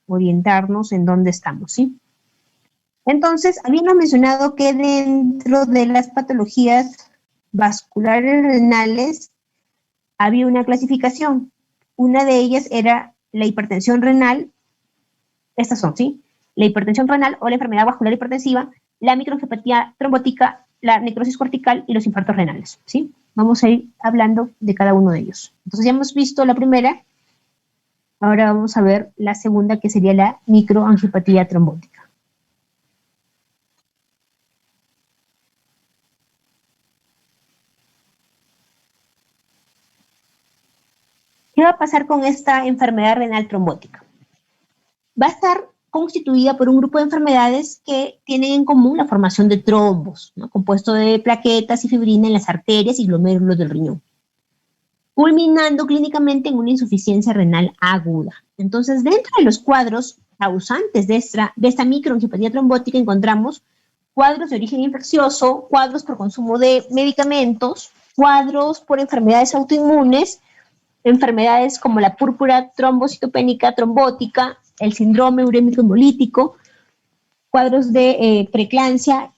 orientarnos en dónde estamos, ¿sí? Entonces, habíamos mencionado que dentro de las patologías vasculares renales había una clasificación. Una de ellas era la hipertensión renal. Estas son, ¿sí? La hipertensión renal o la enfermedad vascular hipertensiva, la microangiopatía trombótica, la necrosis cortical y los infartos renales, ¿sí? Vamos a ir hablando de cada uno de ellos. Entonces ya hemos visto la primera, ahora vamos a ver la segunda, que sería la microangiopatía trombótica. ¿Qué va a pasar con esta enfermedad renal trombótica? Va a estar constituida por un grupo de enfermedades que tienen en común la formación de trombos, ¿no? Compuesto de plaquetas y fibrina en las arterias y glomérulos del riñón, culminando clínicamente en una insuficiencia renal aguda. Entonces, dentro de los cuadros causantes de esta microangiopatía trombótica encontramos cuadros de origen infeccioso, cuadros por consumo de medicamentos, cuadros por enfermedades autoinmunes, enfermedades como la púrpura trombocitopénica trombótica, el síndrome urémico hemolítico, cuadros de preeclampsia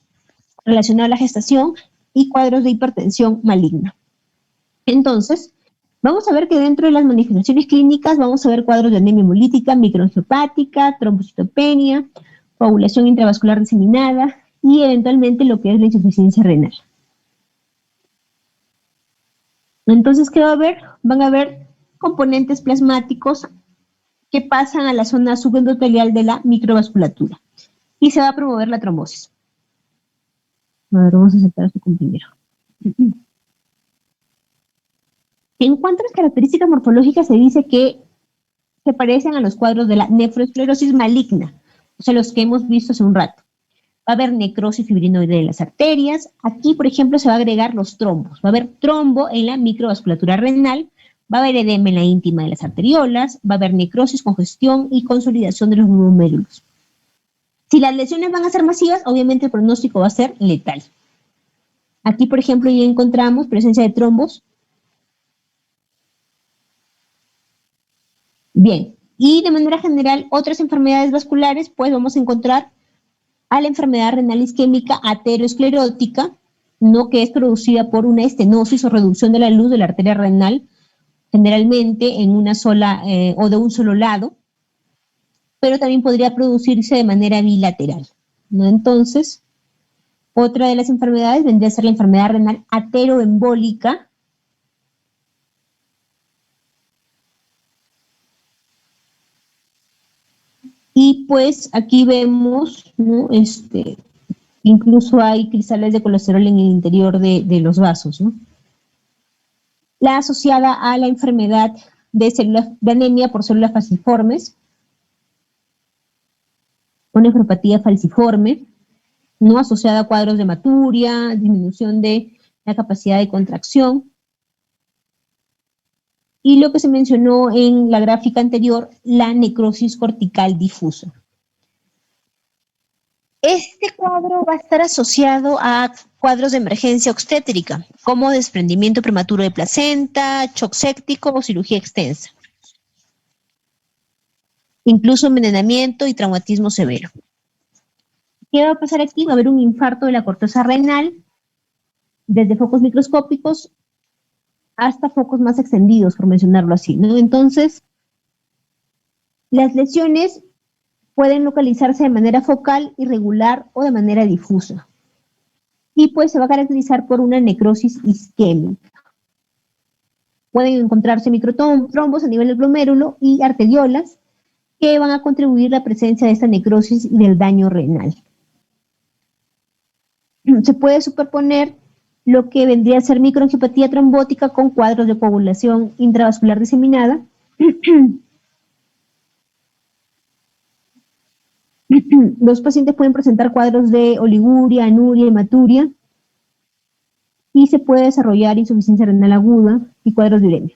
relacionados a la gestación y cuadros de hipertensión maligna. Entonces, vamos a ver que dentro de las manifestaciones clínicas vamos a ver cuadros de anemia hemolítica, microangiopática, trombocitopenia, coagulación intravascular diseminada y eventualmente lo que es la insuficiencia renal. Entonces, ¿qué va a haber? Van a haber componentes plasmáticos que pasan a la zona subendotelial de la microvasculatura y se va a promover la trombosis. A ver, vamos a aceptar a su compañero. En cuanto a las características morfológicas, se dice que se parecen a los cuadros de la nefroesclerosis maligna, o sea, los que hemos visto hace un rato. Va a haber necrosis fibrinoide de las arterias. Aquí, por ejemplo, se va a agregar los trombos. Va a haber trombo en la microvasculatura renal, va a haber edema en la íntima de las arteriolas, va a haber necrosis, congestión y consolidación de los glomérulos. Si las lesiones van a ser masivas, obviamente el pronóstico va a ser letal. Aquí, por ejemplo, ya encontramos presencia de trombos. Bien, y de manera general, otras enfermedades vasculares, pues vamos a encontrar a la enfermedad renal isquémica ateroesclerótica, no, que es producida por una estenosis o reducción de la luz de la arteria renal, generalmente en una sola o de un solo lado, pero también podría producirse de manera bilateral, ¿no? Entonces, otra de las enfermedades vendría a ser la enfermedad renal ateroembólica, y pues aquí vemos, ¿no? Incluso hay cristales de colesterol en el interior de los vasos, ¿no? La asociada a la enfermedad de células de anemia por células falciformes, una nefropatía falciforme, no asociada a cuadros de hematuria, disminución de la capacidad de contracción. Y lo que se mencionó en la gráfica anterior, la necrosis cortical difusa. Este cuadro va a estar asociado a cuadros de emergencia obstétrica, como desprendimiento prematuro de placenta, shock séptico o cirugía extensa. incluso envenenamiento y traumatismo severo. ¿Qué va a pasar aquí? Va a haber un infarto de la corteza renal, desde focos microscópicos hasta focos más extendidos, por mencionarlo así, ¿no? Entonces, las lesiones pueden localizarse de manera focal, irregular o de manera difusa. Y pues se va a caracterizar por una necrosis isquémica. Pueden encontrarse microtrombos a nivel del glomérulo y arteriolas que van a contribuir a la presencia de esta necrosis y del daño renal. Se puede superponer lo que vendría a ser microangiopatía trombótica con cuadros de coagulación intravascular diseminada. Los pacientes pueden presentar cuadros de oliguria, anuria, hematuria y se puede desarrollar insuficiencia renal aguda y cuadros de uremia.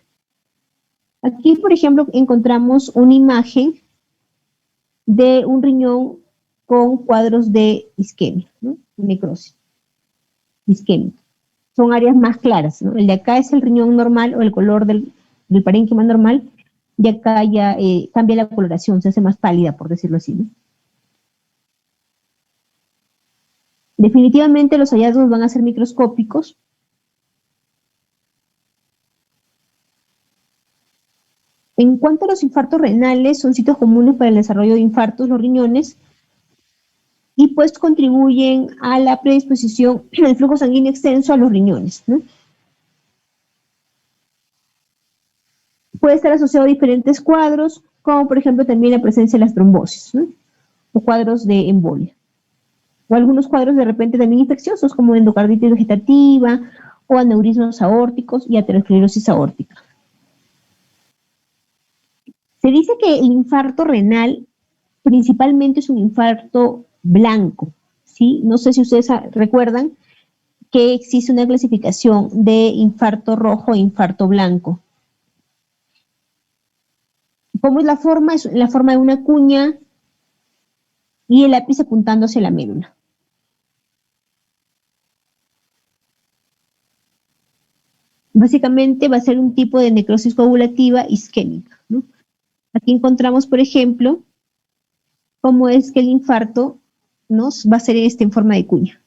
Aquí, por ejemplo, encontramos una imagen de un riñón con cuadros de isquemia, ¿no? Necrosis isquémica. Son áreas más claras, ¿no? El de acá es el riñón normal o el color del parénquima normal, y acá ya cambia la coloración, se hace más pálida, por decirlo así, ¿no? Definitivamente los hallazgos van a ser microscópicos. En cuanto a los infartos renales, son sitios comunes para el desarrollo de infartos, los riñones, y pues contribuyen a la predisposición del flujo sanguíneo extenso a los riñones, ¿no? Puede estar asociado a diferentes cuadros, como por ejemplo también la presencia de las trombosis, ¿no? O cuadros de embolia. O algunos cuadros de repente también infecciosos, como endocarditis vegetativa, o aneurismas aórticos y aterosclerosis aórtica. Se dice que el infarto renal principalmente es un infarto blanco, ¿sí? No sé si ustedes recuerdan que existe una clasificación de infarto rojo e infarto blanco. ¿Cómo es la forma? Es la forma de una cuña y el lápiz apuntando hacia la médula. Básicamente va a ser un tipo de necrosis coagulativa isquémica, ¿no? Aquí encontramos, por ejemplo, cómo es que el infarto va a ser en forma de cuña.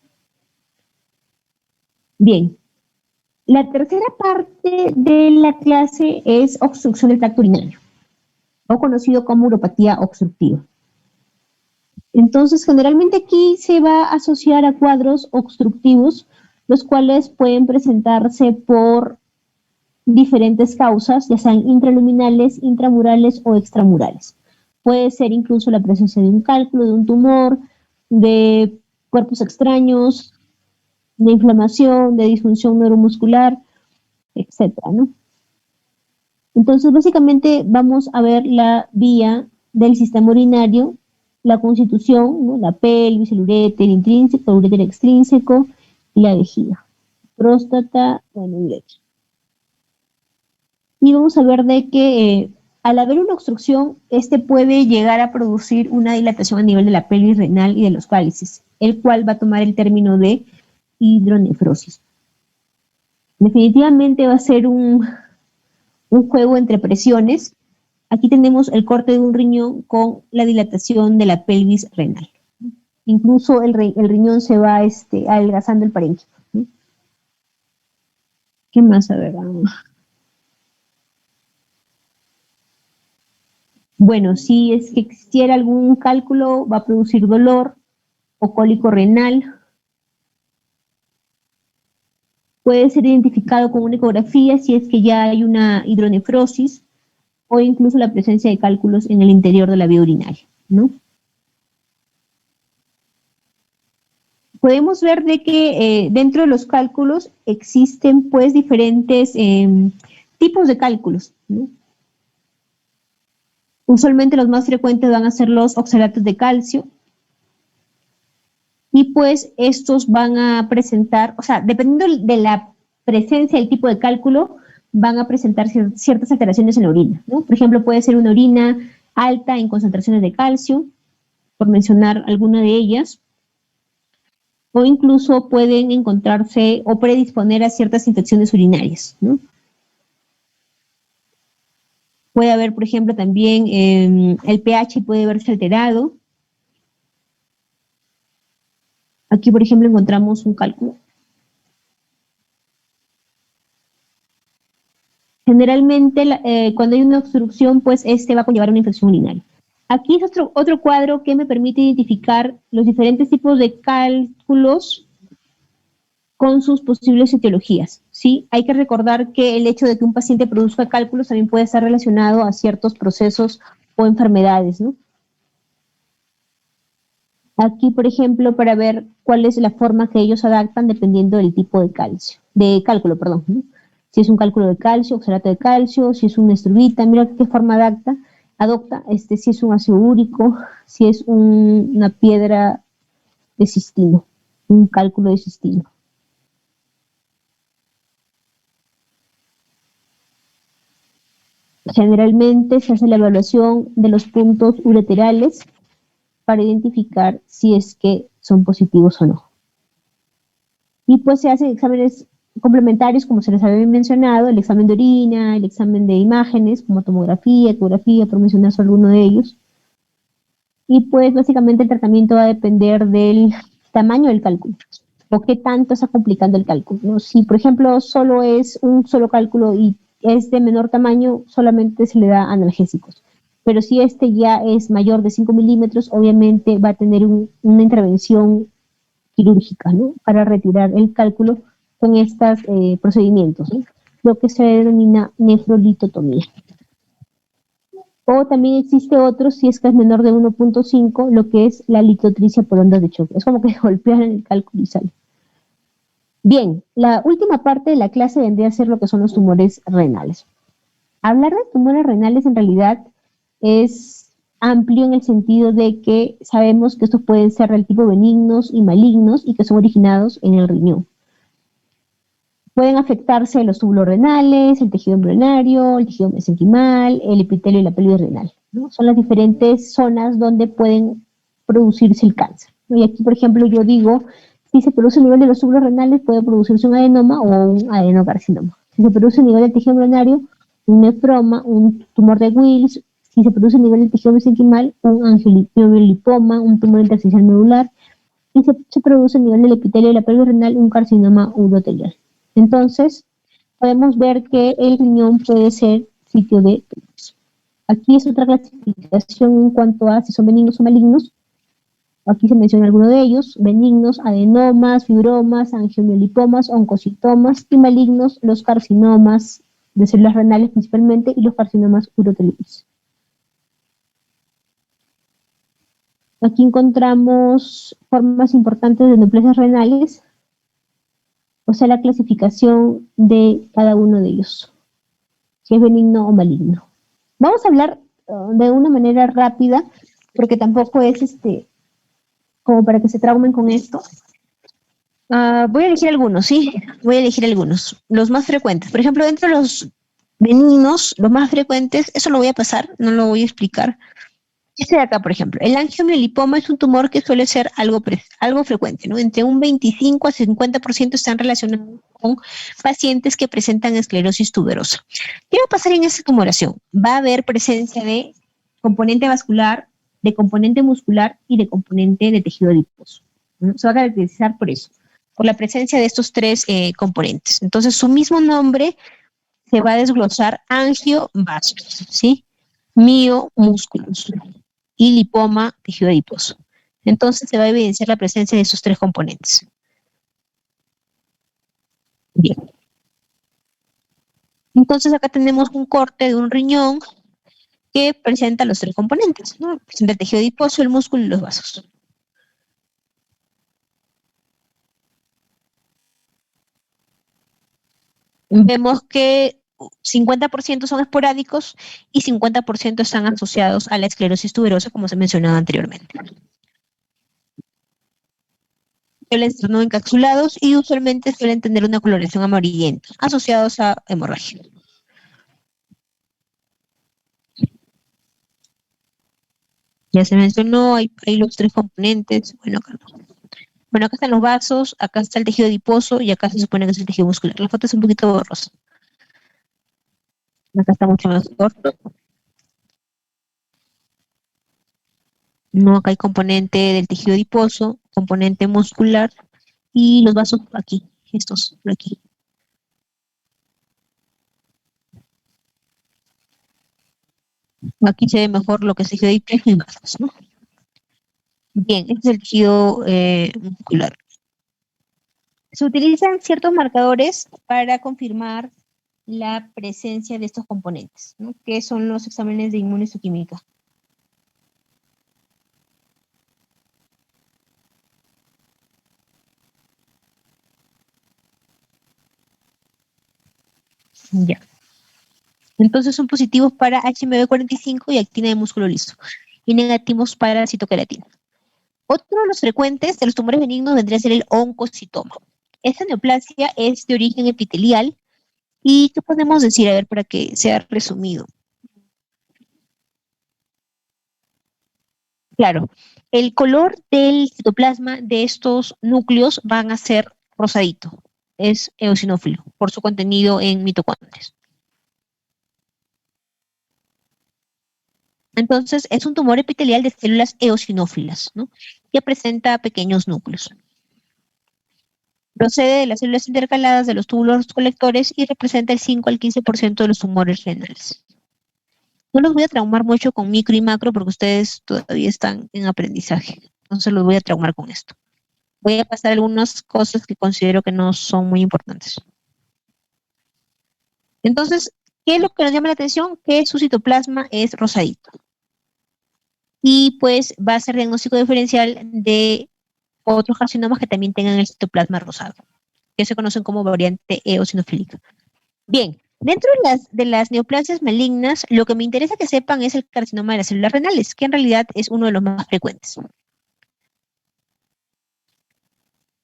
Bien, la tercera parte de la clase es obstrucción del tracto urinario, o conocido como uropatía obstructiva. Entonces, generalmente aquí se va a asociar a cuadros obstructivos, los cuales pueden presentarse por diferentes causas, ya sean intraluminales, intramurales o extramurales. Puede ser incluso la presencia de un cálculo, de un tumor, de cuerpos extraños, de inflamación, de disfunción neuromuscular, etcétera, ¿no? Entonces, básicamente vamos a ver la vía del sistema urinario, la constitución, ¿no? La pelvis, el uréter intrínseco, el uréter extrínseco y la vejiga, próstata, bueno, uretra. Y vamos a ver de que al haber una obstrucción, este puede llegar a producir una dilatación a nivel de la pelvis renal y de los cálices, el cual va a tomar el término de hidronefrosis. Definitivamente va a ser un juego entre presiones. Aquí tenemos el corte de un riñón con la dilatación de la pelvis renal. Incluso el riñón se va adelgazando el parénquima. ¿Qué más? A ver, vamos. Bueno, si es que existiera algún cálculo, va a producir dolor o cólico renal. Puede ser identificado con una ecografía si es que ya hay una hidronefrosis o incluso la presencia de cálculos en el interior de la vía urinaria, ¿no? Podemos ver de que dentro de los cálculos existen pues diferentes tipos de cálculos, ¿no? Usualmente los más frecuentes van a ser los oxalatos de calcio, y pues estos van a presentar, o sea, dependiendo de la presencia del tipo de cálculo, van a presentar ciertas alteraciones en la orina, ¿no? Por ejemplo, puede ser una orina alta en concentraciones de calcio, por mencionar alguna de ellas, o incluso pueden encontrarse o predisponer a ciertas infecciones urinarias, ¿no? Puede haber, por ejemplo, también el pH puede verse alterado. Aquí, por ejemplo, encontramos un cálculo. Generalmente, cuando hay una obstrucción, pues este va a conllevar una infección urinaria. Aquí es otro cuadro que me permite identificar los diferentes tipos de cálculos con sus posibles etiologías. ¿Sí? Hay que recordar que el hecho de que un paciente produzca cálculos también puede estar relacionado a ciertos procesos o enfermedades, ¿no? Aquí, por ejemplo, para ver cuál es la forma que ellos adaptan dependiendo del tipo de cálculo, perdón, ¿no? Si es un cálculo de calcio, oxalato de calcio, si es una estrubita, mira qué forma adopta, si es un ácido úrico, si es una piedra de cistino, un cálculo de cistino. Generalmente se hace la evaluación de los puntos ureterales para identificar si es que son positivos o no. Y pues se hacen exámenes complementarios, como se les había mencionado, el examen de orina, el examen de imágenes, como tomografía, ecografía, por mencionar solo alguno de ellos. Y pues básicamente el tratamiento va a depender del tamaño del cálculo o qué tanto está complicando el cálculo, ¿no? Si, por ejemplo, solo es un solo cálculo y es de menor tamaño, solamente se le da analgésicos. Pero si este ya es mayor de 5 milímetros, obviamente va a tener una intervención quirúrgica, ¿no? Para retirar el cálculo con estos procedimientos, ¿no? Lo que se denomina nefrolitotomía. O también existe otro, si es que es menor de 1.5, lo que es la litotricia por ondas de choque. Es como que golpean el cálculo y sale. Bien, la última parte de la clase vendría a ser lo que son los tumores renales. Hablar de tumores renales en realidad es amplio en el sentido de que sabemos que estos pueden ser del tipo benignos y malignos y que son originados en el riñón. Pueden afectarse los túbulos renales, el tejido embrionario, el tejido mesenquimal, el epitelio y la pelvis renal, ¿no? Son las diferentes zonas donde pueden producirse el cáncer, ¿no? Y aquí, por ejemplo, yo digo, si se produce a nivel de los túbulos renales, puede producirse un adenoma o un adenocarcinoma. Si se produce a nivel del tejido embrionario, un nefroma, un tumor de Wills. Si se produce a nivel del tejido mesenquimal, un angiolipoma, un tumor intersticial medular. Y se produce a nivel del epitelio y la pelvis renal, un carcinoma urotelial. Entonces, podemos ver que el riñón puede ser sitio de tumores. Aquí es otra clasificación en cuanto a si son benignos o malignos. Aquí se menciona alguno de ellos: benignos, adenomas, fibromas, angiolipomas, oncocitomas, y malignos, los carcinomas de células renales principalmente y los carcinomas uroteliales. Aquí encontramos formas importantes de neoplasias renales, o sea, la clasificación de cada uno de ellos, si es benigno o maligno. Vamos a hablar de una manera rápida, porque tampoco es como para que se traumen con esto. Voy a elegir algunos, ¿sí? Voy a elegir algunos, los más frecuentes. Por ejemplo, dentro de los benignos, los más frecuentes, eso lo voy a pasar, no lo voy a explicar. Este de acá, por ejemplo, el angiomiolipoma es un tumor que suele ser algo frecuente, ¿no? Entre un 25 a 50% están relacionados con pacientes que presentan esclerosis tuberosa. ¿Qué va a pasar en esta tumoración? Va a haber presencia de componente vascular, de componente muscular y de componente de tejido adiposo, ¿no? Se va a caracterizar por eso, por la presencia de estos tres componentes. Entonces, su mismo nombre se va a desglosar: angio, vasos, ¿sí? Mio, músculos, y lipoma, tejido adiposo. Entonces se va a evidenciar la presencia de esos tres componentes. Bien. Entonces acá tenemos un corte de un riñón que presenta los tres componentes, ¿no? Presenta el tejido adiposo, el músculo y los vasos. Vemos que 50% son esporádicos y 50% están asociados a la esclerosis tuberosa, como se mencionaba anteriormente. Suelen ser no encapsulados y usualmente suelen tener una coloración amarillenta, asociados a hemorragia. Ya se mencionó, hay los tres componentes. Bueno, acá no. Bueno, acá están los vasos, acá está el tejido adiposo y acá se supone que es el tejido muscular. La foto es un poquito borrosa. Acá está mucho mejor. No, acá hay componente del tejido adiposo, componente muscular y los vasos por aquí, estos por aquí. Aquí se ve mejor lo que es tejido adiposo y vasos, ¿no? Bien, este es el tejido muscular. Se utilizan ciertos marcadores para confirmar la presencia de estos componentes, ¿no? Que son los exámenes de inmunohistoquímica. Ya. Entonces son positivos para HMB45 y actina de músculo liso, y negativos para citoqueratina. Otro de los frecuentes de los tumores benignos vendría a ser el oncocitoma. Esta neoplasia es de origen epitelial. ¿Y qué podemos decir? A ver, para que sea resumido. Claro, el color del citoplasma de estos núcleos van a ser rosadito. Es eosinófilo por su contenido en mitocondrias. Entonces, es un tumor epitelial de células eosinófilas, ¿no? Que presenta pequeños núcleos. Procede de las células intercaladas de los túbulos colectores y representa el 5 al 15% de los tumores renales. No los voy a traumar mucho con micro y macro porque ustedes todavía están en aprendizaje. Entonces los voy a traumar con esto. Voy a pasar algunas cosas que considero que no son muy importantes. Entonces, ¿qué es lo que nos llama la atención? Que su citoplasma es rosadito. Y pues va a ser diagnóstico diferencial de otros carcinomas que también tengan el citoplasma rosado, que se conocen como variante eosinofílica. Bien, dentro de las neoplasias malignas, lo que me interesa que sepan es el carcinoma de las células renales, que en realidad es uno de los más frecuentes.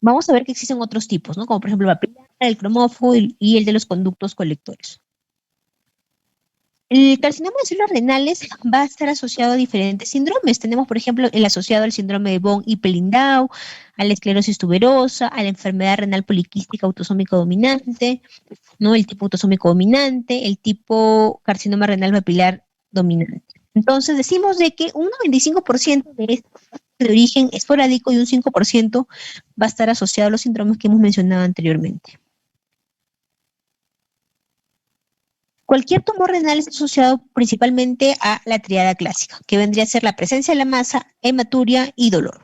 Vamos a ver que existen otros tipos, ¿no? Como por ejemplo la papilar, el cromófobo y el de los conductos colectores. El carcinoma de células renales va a estar asociado a diferentes síndromes. Tenemos, por ejemplo, el asociado al síndrome de von Hippel-Lindau, a la esclerosis tuberosa, a la enfermedad renal poliquística autosómica dominante, ¿no? El tipo autosómico dominante, el tipo carcinoma renal papilar dominante. Entonces, decimos de que un 95% de esto de origen esporádico y un 5% va a estar asociado a los síndromes que hemos mencionado anteriormente. Cualquier tumor renal está asociado principalmente a la triada clásica, que vendría a ser la presencia de la masa, hematuria y dolor.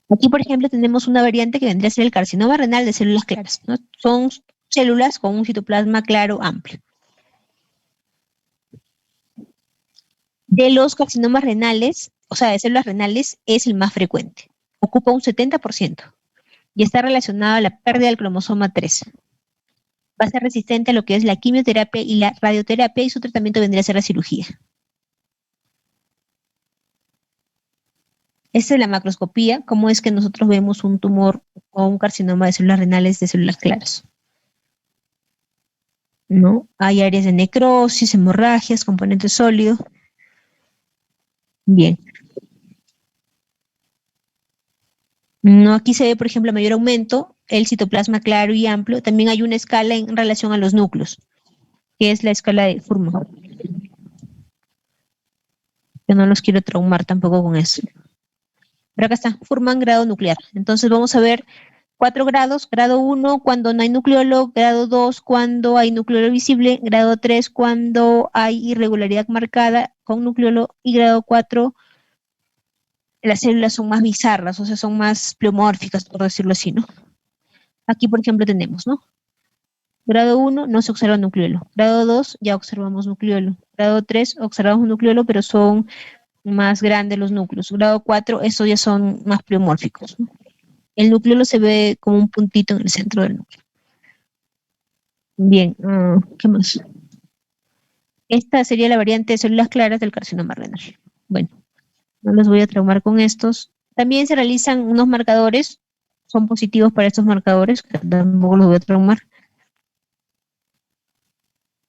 Aquí, por ejemplo, tenemos una variante que vendría a ser el carcinoma renal de células claras, ¿no? Son células con un citoplasma claro amplio. De los carcinomas renales, o sea, de células renales, es el más frecuente. Ocupa un 70% y está relacionado a la pérdida del cromosoma 3. Va a ser resistente a lo que es la quimioterapia y la radioterapia y su tratamiento vendría a ser la cirugía. Esta es la macroscopía, cómo es que nosotros vemos un tumor o un carcinoma de células renales de células claras. ¿No? Hay áreas de necrosis, hemorragias, componentes sólidos. Bien. No, aquí se ve, por ejemplo, mayor aumento, el citoplasma claro y amplio. También hay una escala en relación a los núcleos, que es la escala de Fuhrman. Yo no los quiero traumar tampoco con eso. Pero acá está, Fuhrman grado nuclear. Entonces vamos a ver 4 grados, grado 1 cuando no hay nucleolo, grado 2 cuando hay nucleolo visible, grado 3 cuando hay irregularidad marcada con nucleolo y grado 4 las células son más bizarras, o sea, son más pleomórficas, por decirlo así, ¿no? Aquí, por ejemplo, tenemos, ¿no? Grado 1 no se observa nucleolo. Grado 2 ya observamos nucleolo. Grado 3 observamos nucleolo, pero son más grandes los núcleos. Grado 4, estos ya son más pleomórficos, ¿no? El nucleolo se ve como un puntito en el centro del núcleo. Bien, ¿qué más? Esta sería la variante de células claras del carcinoma renal. Bueno, no los voy a traumar con estos. También se realizan unos marcadores, son positivos para estos marcadores, que tampoco los voy a traumar.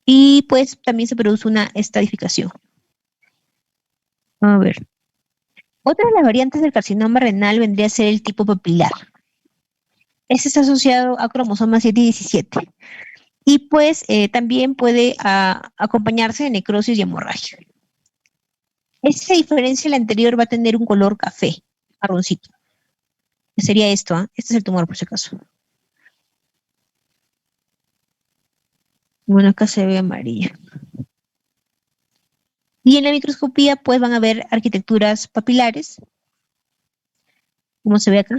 Y pues también se produce una estadificación. A ver. Otra de las variantes del carcinoma renal vendría a ser el tipo papilar. Este está asociado a cromosomas 7 y 17. Y pues también puede acompañarse de necrosis y hemorragia. Esa diferencia, la anterior va a tener un color café, marroncito. Sería esto, ¿ah? Este es el tumor, por si acaso. Bueno, acá se ve amarillo. Y en la microscopía, pues van a ver arquitecturas papilares, como se ve acá.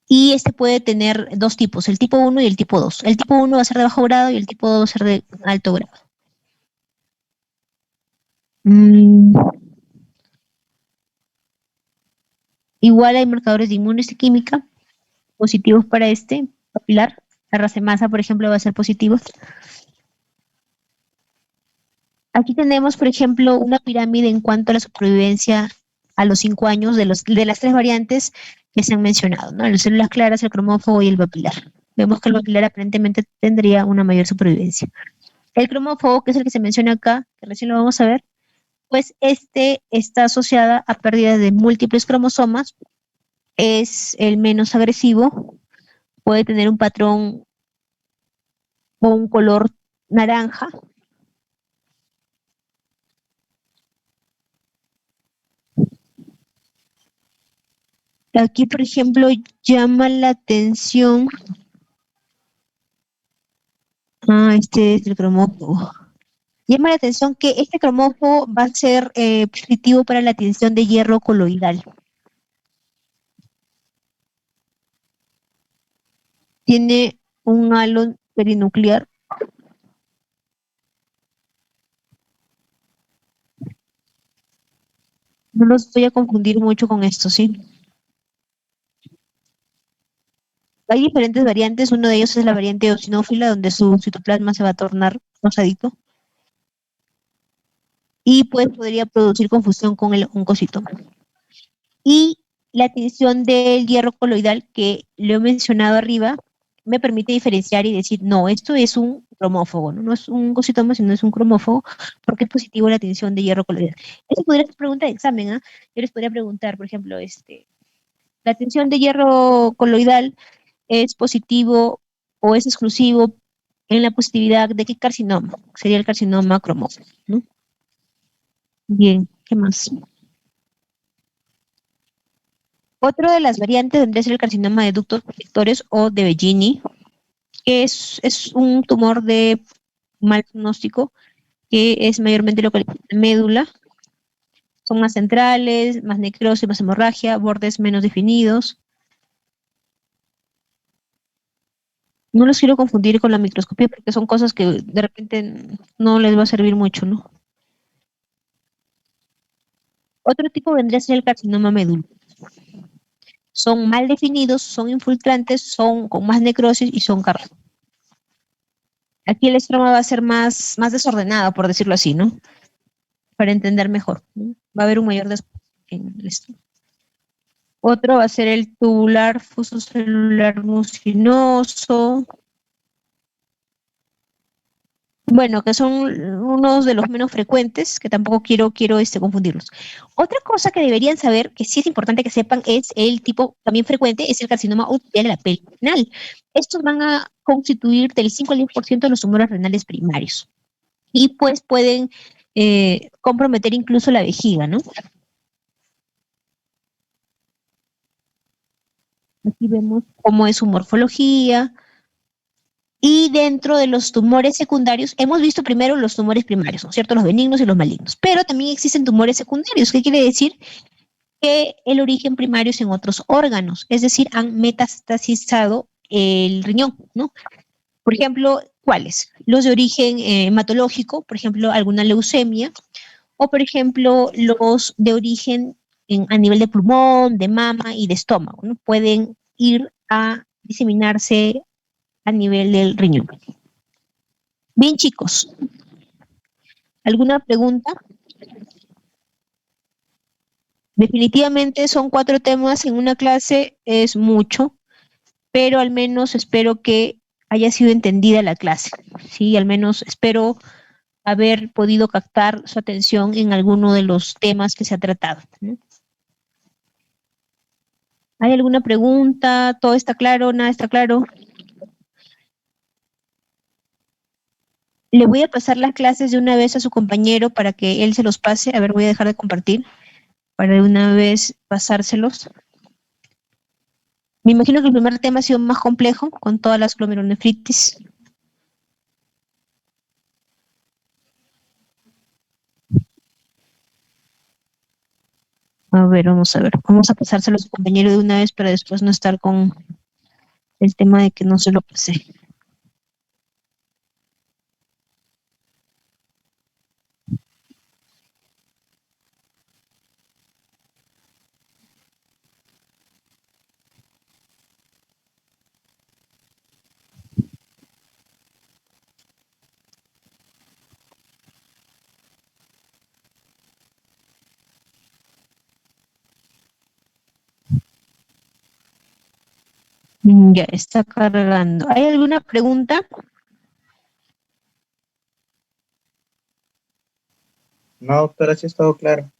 Y este puede tener dos tipos, el tipo uno y el tipo 2. El tipo uno va a ser de bajo grado y el tipo 2 va a ser de alto grado. Mm, igual hay marcadores de inmunohistoquímica positivos para este papilar. La racemasa, por ejemplo, va a ser positiva. Aquí tenemos, por ejemplo, una pirámide en cuanto a la supervivencia a los 5 años de las tres variantes que se han mencionado, ¿no? Las células claras, el cromófago y el papilar. Vemos que el papilar aparentemente tendría una mayor supervivencia. El cromófago, que es el que se menciona acá, que recién lo vamos a ver, pues este está asociada a pérdida de múltiples cromosomas, es el menos agresivo, puede tener un patrón o un color naranja. Aquí, por ejemplo, llama la atención, este es el cromófobo. Llama la atención que este cromófobo va a ser positivo para la tinción de hierro coloidal. Tiene un halo perinuclear. No los voy a confundir mucho con esto, ¿sí? Hay diferentes variantes, uno de ellos es la variante eosinófila, donde su citoplasma se va a tornar rosadito y pues podría producir confusión con el oncocitoma. Y la tinción del hierro coloidal, que lo he mencionado arriba, me permite diferenciar y decir, no, esto es un cromófobo, ¿no? No es un oncocitoma, sino es un cromófobo, porque es positivo la tinción de hierro coloidal. Eso podría ser pregunta de examen, ¿ah? Yo les podría preguntar, por ejemplo, la tinción de hierro coloidal es positivo o es exclusivo en la positividad de qué carcinoma. Sería el carcinoma cromófobo, ¿no? Bien, ¿qué más? Otro de las variantes vendría a ser el carcinoma de ductos protectores o de Bellini, que es un tumor de mal pronóstico que es mayormente localizado en la médula. Son más centrales, más necrosis, más hemorragia, bordes menos definidos. No los quiero confundir con la microscopía porque son cosas que de repente no les va a servir mucho, ¿no? Otro tipo vendría a ser el carcinoma medular. Son mal definidos, son infiltrantes, son con más necrosis y son carnosos. Aquí el estroma va a ser más desordenado, por decirlo así, ¿no? Para entender mejor, ¿no? Va a haber un mayor desorden en el estroma. Otro va a ser el tubular fusocelular mucinoso. Bueno, que son unos de los menos frecuentes, que tampoco quiero confundirlos. Otra cosa que deberían saber, que sí es importante que sepan, es el tipo también frecuente, es el carcinoma urtical de la piel renal. Estos van a constituir del 5 al 10% de los tumores renales primarios. Y pues pueden comprometer incluso la vejiga, ¿no? Aquí vemos cómo es su morfología. Y dentro de los tumores secundarios, hemos visto primero los tumores primarios, ¿no es cierto? Los benignos y los malignos. Pero también existen tumores secundarios. ¿Qué quiere decir? Que el origen primario es en otros órganos, es decir, han metastasizado el riñón, ¿no? Por ejemplo, ¿cuáles? Los de origen hematológico, por ejemplo, alguna leucemia, o por ejemplo, los de origen a nivel de pulmón, de mama y de estómago, ¿no? Pueden ir a diseminarse a nivel del riñón. Bien, chicos, ¿alguna pregunta? Definitivamente son 4 temas en una clase, es mucho, pero al menos espero que haya sido entendida la clase. Sí, al menos espero haber podido captar su atención en alguno de los temas que se ha tratado, ¿no? ¿Hay alguna pregunta? ¿Todo está claro? ¿Nada está claro? Le voy a pasar las clases de una vez a su compañero para que él se los pase. A ver, voy a dejar de compartir para de una vez pasárselos. Me imagino que el primer tema ha sido más complejo con todas las glomerulonefritis. A ver, vamos a ver. Vamos a pasárselo a su compañero de una vez para después no estar con el tema de que no se lo pasé. Ya está cargando. ¿Hay alguna pregunta? No, doctora, sí es todo claro.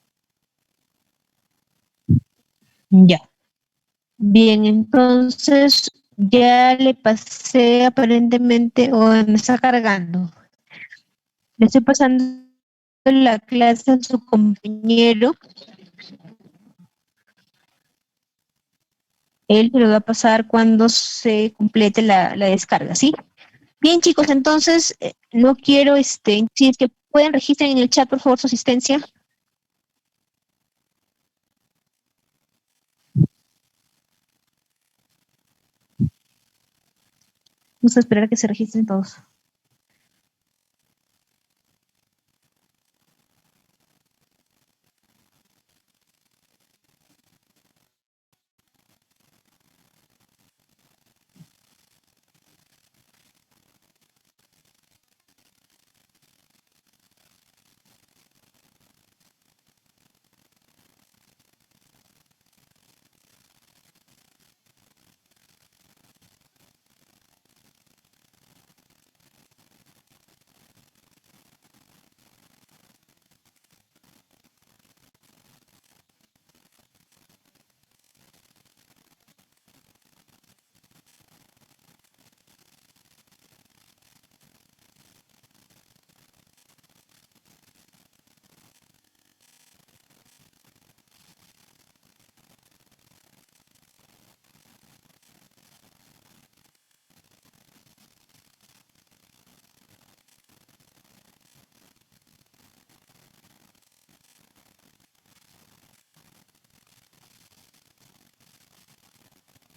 Ya. Bien, entonces ya le pasé aparentemente, o me está cargando. Le estoy pasando la clase a su compañero. Él se lo va a pasar cuando se complete la descarga, ¿sí? Bien, chicos, entonces no quiero, si es que pueden registrar en el chat, por favor, su asistencia. Vamos a esperar a que se registren todos.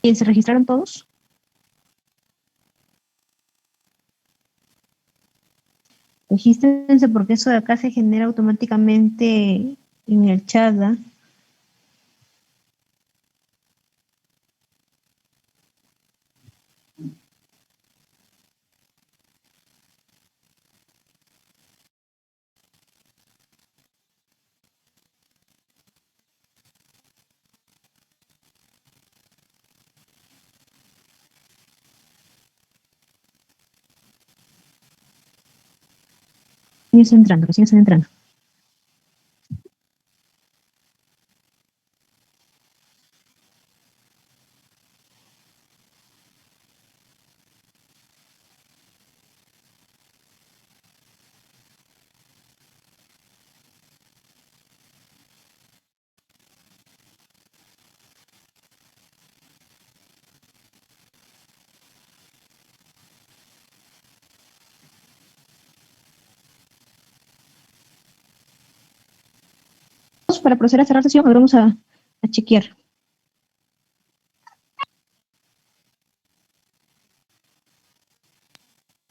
Bien, ¿se registraron todos? Regístrense porque eso de acá se genera automáticamente en el chat, ¿ah? Recién están entrando. Para proceder a cerrar sesión, ahora vamos a chequear.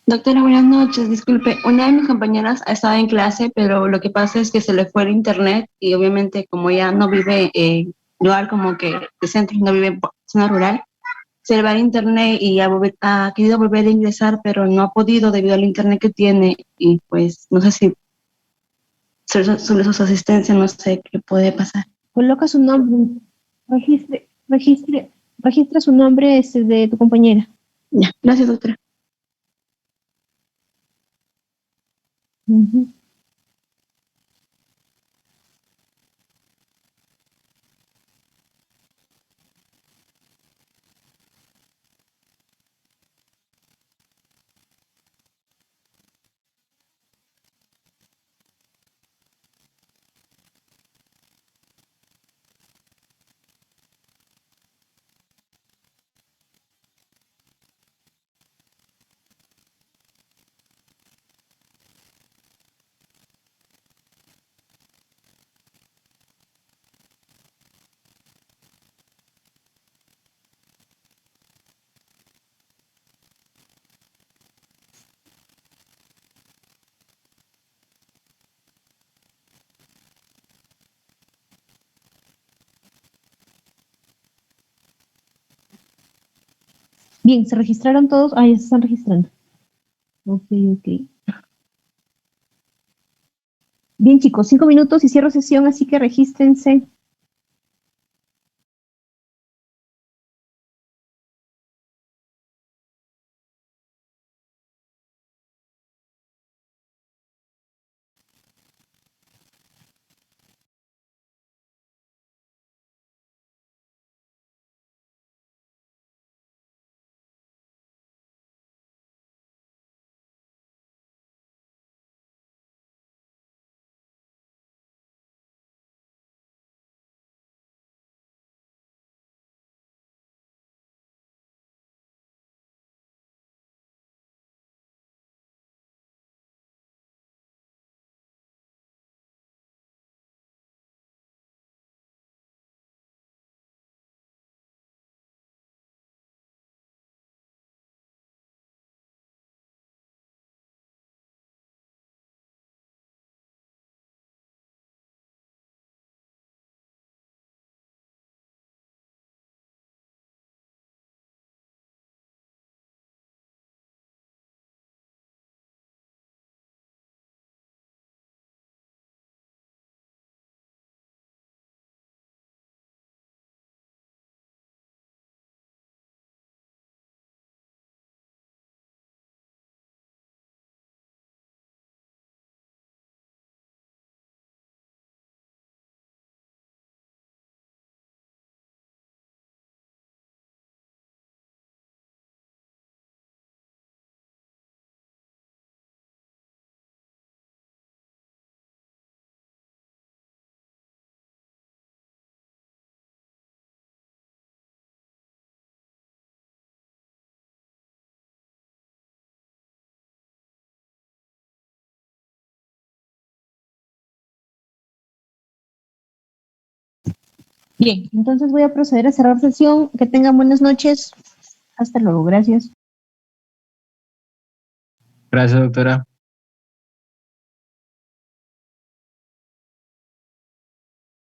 Doctora, buenas noches. Disculpe, una de mis compañeras ha estado en clase, pero lo que pasa es que se le fue el internet y obviamente como ya no vive en lugar como que de centro, no vive en zona rural, se le va el internet y ha querido volver a ingresar, pero no ha podido debido al internet que tiene y pues no sé si sobre su asistencia, no sé qué puede pasar. Coloca su nombre, registra su nombre de tu compañera. Ya, gracias, doctora. Uh-huh. Bien, ¿se registraron todos? Ah, ya se están registrando. Ok, ok. Bien, chicos, 5 minutos y cierro sesión, así que regístrense. Bien, entonces voy a proceder a cerrar sesión. Que tengan buenas noches. Hasta luego, gracias. Gracias, doctora.